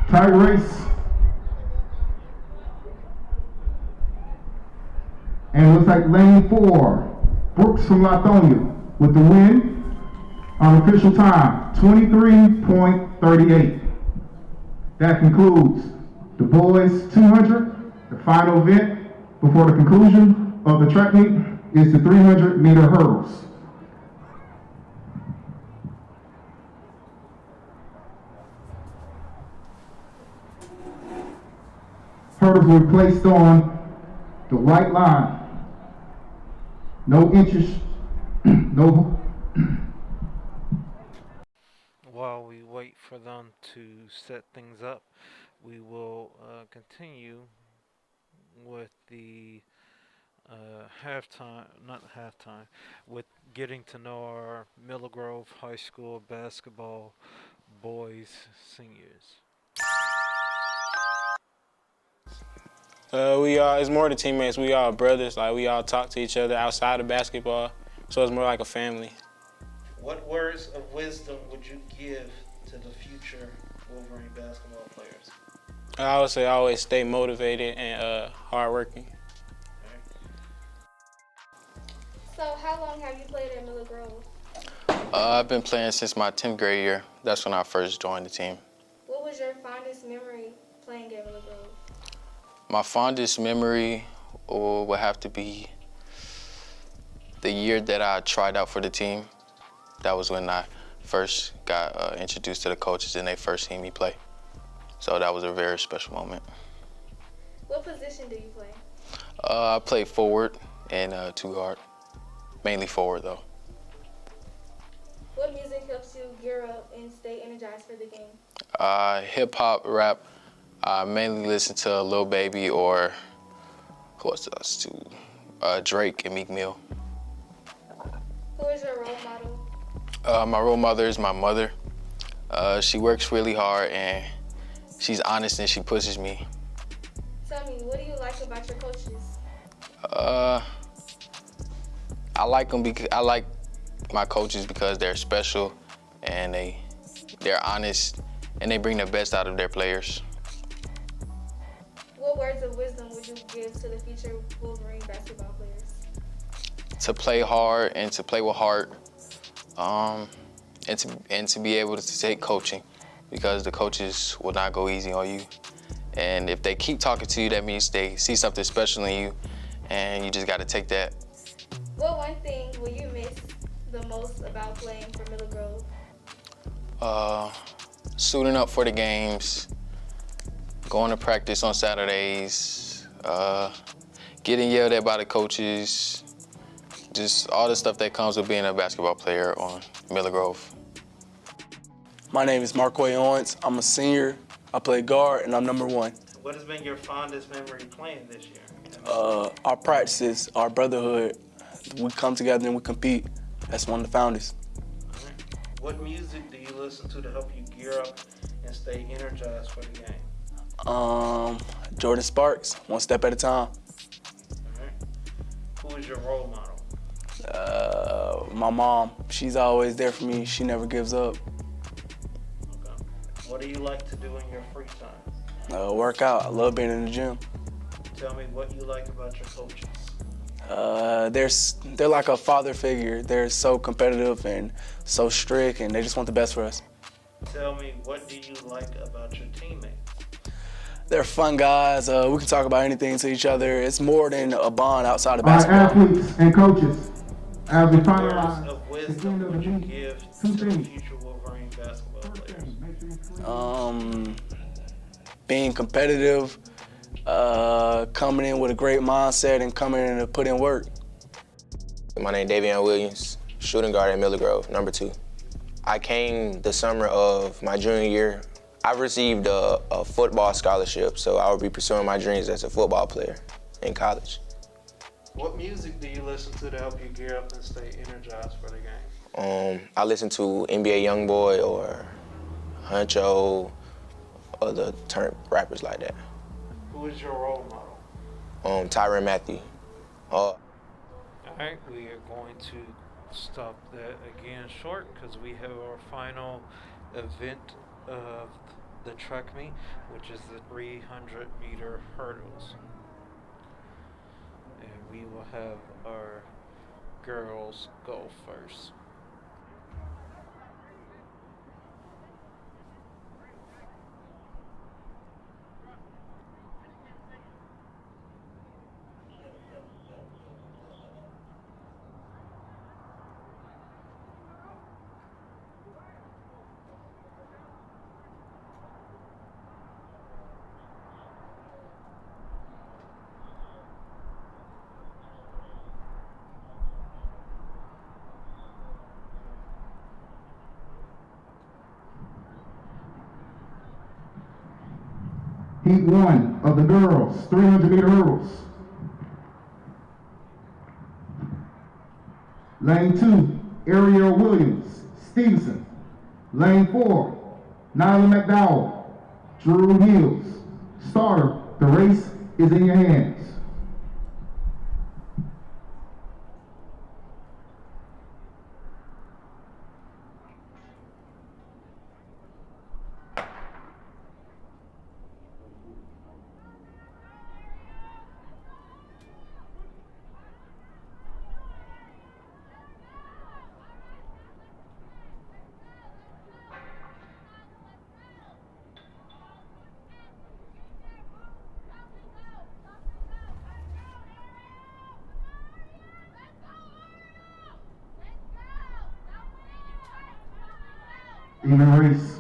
Tight race. And it looks like lane 4, Brooks from Lithonia with the win on official time, 23.38. That concludes the boys 200, the final event. Before the conclusion of the track meet is the 300-meter hurdles. Hurdles were placed on the white line. No inches, no.
While we wait for them to set things up, we will continue with the halftime, not halftime, with getting to know our Miller Grove High School basketball boys seniors.
We all, it's more than teammates. We all brothers. Like, we all talk to each other outside of basketball. So it's more like a family.
What words of wisdom would you give to the future Wolverine basketball players?
I would say always stay motivated and hardworking.
So how long have you played at Miller Grove?
I've been playing since my 10th grade year. That's when I first joined the team.
What was your fondest memory playing at Miller Grove?
My fondest memory would have to be the year that I tried out for the team. That was when I first got introduced to the coaches and they first seen me play. So that was a very special moment.
What position do you play?
I played forward and two guard, mainly forward though.
What music helps you gear up and stay energized for the game?
Hip hop, rap. I mainly listen to Lil Baby or what's else too? Drake and Meek Mill.
Who is your role model?
My role model is my mother. She works really hard and she's honest and she pushes me.
Tell me, what do you like about your coaches?
I like them because I like my coaches because they're special and they're honest and they bring the best out of their players.
What words of wisdom would you give to the future Wolverine basketball players?
To play hard and to play with heart, and to be able to take coaching because the coaches will not go easy on you. And if they keep talking to you, that means they see something special in you and you just got to take that.
What one thing will you miss the most about playing for Miller Grove?
Suiting up for the games, going to practice on Saturdays, getting yelled at by the coaches, just all the stuff that comes with being a basketball player on Miller Grove.
My name is Marquay Owens. I'm a senior. I play guard, and I'm number 1.
What has been your fondest memory playing this year?
Our practices, our brotherhood, we come together and we compete. That's one of the founders.
What music do you listen to help you gear up and stay energized for the game?
Jordan Sparks, One Step at a Time.
Who is your role model?
My mom, she's always there for me. She never gives up.
What do you like to do in your free time?
Work out. I love being in the gym.
Tell me what you like about your coaches.
They're like a father figure. They're so competitive and so strict, and they just want the best for us.
Tell me, what do you like about your teammates?
They're fun guys. We can talk about anything to each other. It's more than a bond outside of
Our
basketball.
athletes and coaches, as we
Words
finalize
of wisdom would you give to the future Wolverine basketball players?
Being competitive, coming in with a great mindset, and coming in to put in work.
My name is Davion Williams, shooting guard at Miller Grove, number 2. I came the summer of my junior year. I received a football scholarship, so I will be pursuing my dreams as a football player in college.
What music do you listen to help you gear up and stay energized for the game?
I listen to NBA Youngboy or Huncho, other rappers like that.
Who is your role model?
Tyrann Mathieu.
All right, we are going to stop that again short because we have our final event of the track meet, which is the 300-meter hurdles. And we will have our girls go first.
Heat 1 of the girls, 300-meter hurdles. Lane 2, Ariel Williams, Stevenson. Lane 4, Nyla McDowell, Drew Hills. Starter, the race is in your hands. Even race.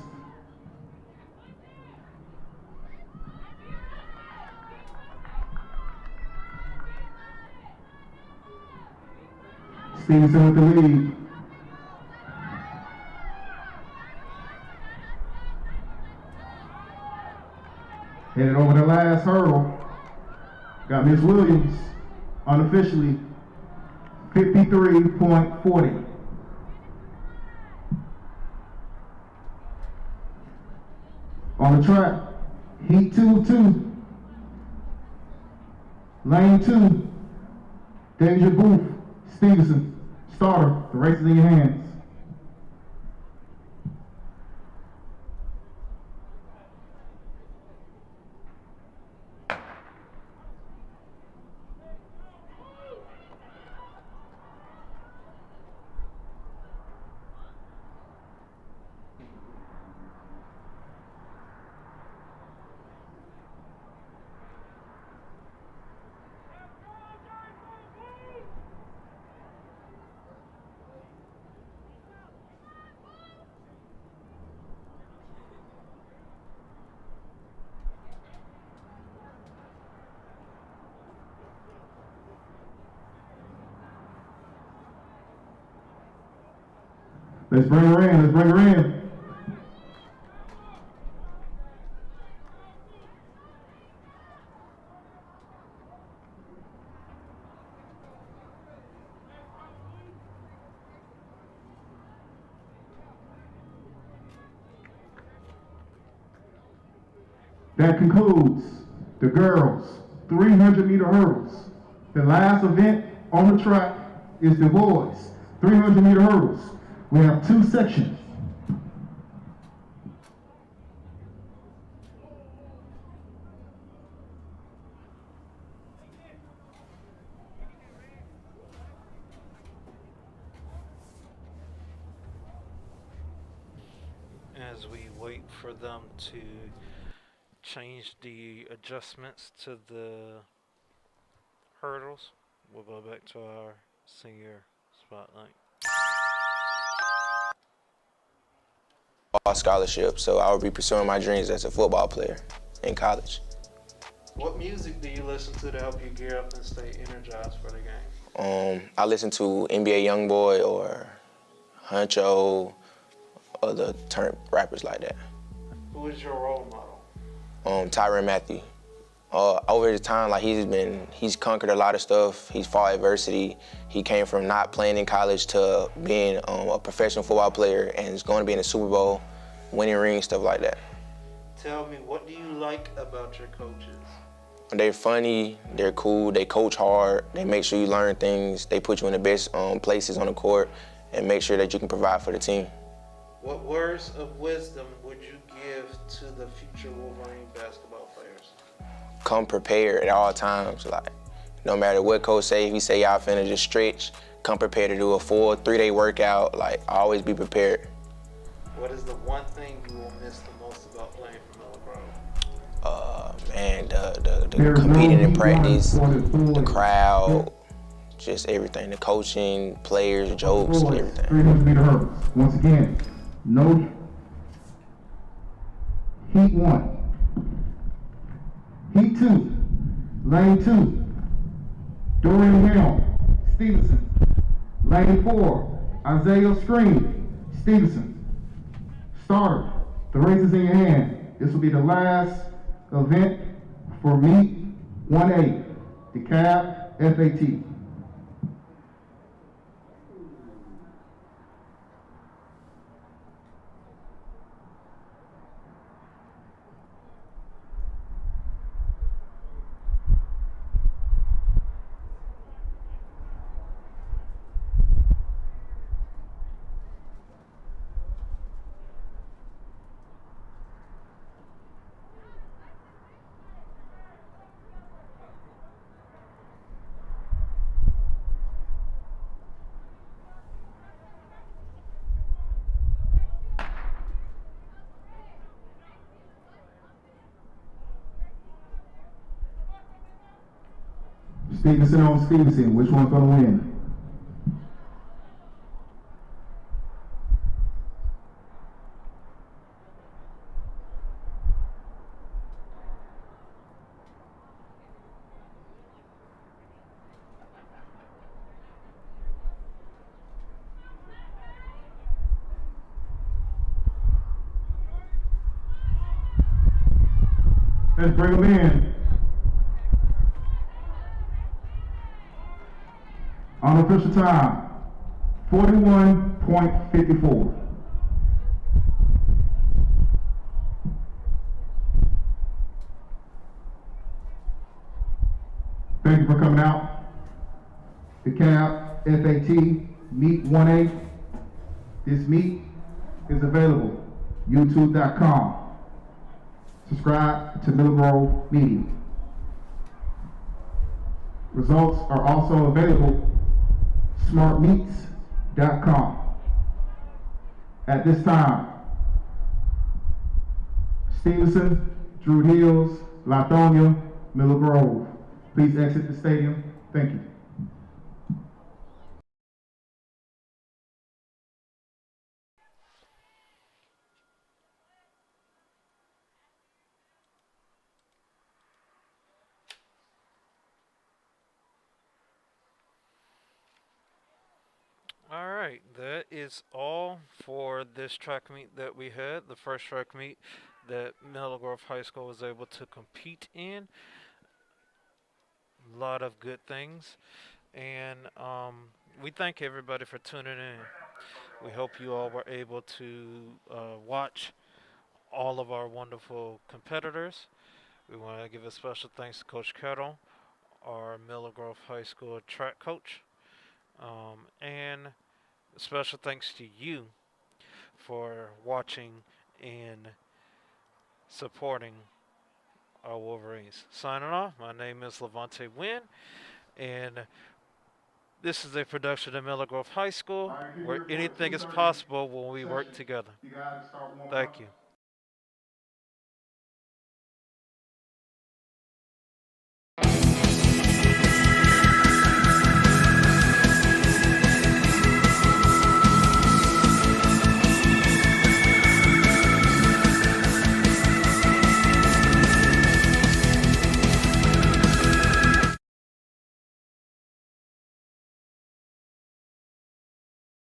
Stevenson with the lead. Headed over the last hurdle. Got Miss Williams unofficially 53.40. On the track, Heat 2 of 2. Lane 2, Deja Booth, Stevenson. Starter, the race is in your hands. Let's bring her in, let's bring her in. That concludes the girls' 300-meter hurdles. The last event on the track is the boys' 300-meter hurdles. We have 2 sections.
As we wait for them to change the adjustments to the hurdles, we'll go back to our senior spotlight.
Scholarship, so I will be pursuing my dreams as a football player in college.
What music do you listen to help you gear up and stay energized for the game?
I listen to NBA YoungBoy or Huncho, other rappers like that.
Who is your role model?
Tyrann Mathieu. Over the time, like he's conquered a lot of stuff. He's fought adversity. He came from not playing in college to being a professional football player and is going to be in the Super Bowl, winning rings, stuff like that.
Tell me, what do you like about your coaches?
They're funny, they're cool, they coach hard, they make sure you learn things, they put you in the best places on the court and make sure that you can provide for the team.
What words of wisdom would you give to the future Wolverine basketball players?
Come prepared at all times. Like, no matter what coach say, if he say y'all finna just stretch, come prepared to do a full 3-day workout. Like, always be prepared.
What is the one thing you will miss the most about playing for Miller Grove?
The competing in practice, the crowd, just everything. The coaching, players, jokes, everything.
300-meter hurdles. Once again, no Heat 1. Heat 2, Lane 2, Dorian Helm, Stevenson. Lane 4, Isaiah Screen, Stevenson. Starter, the race is in your hand. This will be the last event for Meet 1A, DeKalb FAT. Stevenson on Stevenson, which one's gonna win? Let's bring them in. Unofficial time, 41.54. Thank you for coming out. DeKalb FAT Meet 1A. This meet is available, youtube.com. Subscribe to Middle Grove Media. Results are also available, smartmeats.com. At this time, Stevenson, Drew Hills, Lithonia, Middle Grove. Please exit the stadium. Thank you.
All right, that is all for this track meet that we had. The first track meet that Middle Grove High School was able to compete in. A lot of good things, and we thank everybody for tuning in. We hope you all were able to watch all of our wonderful competitors. We want to give a special thanks to Coach Kettle, our Miller Grove High School track coach, and special thanks to you for watching and supporting our Wolverines. Signing off, my name is Levante Wynn, and this is a production of Miller Grove High School where anything is possible when we work together. Thank you.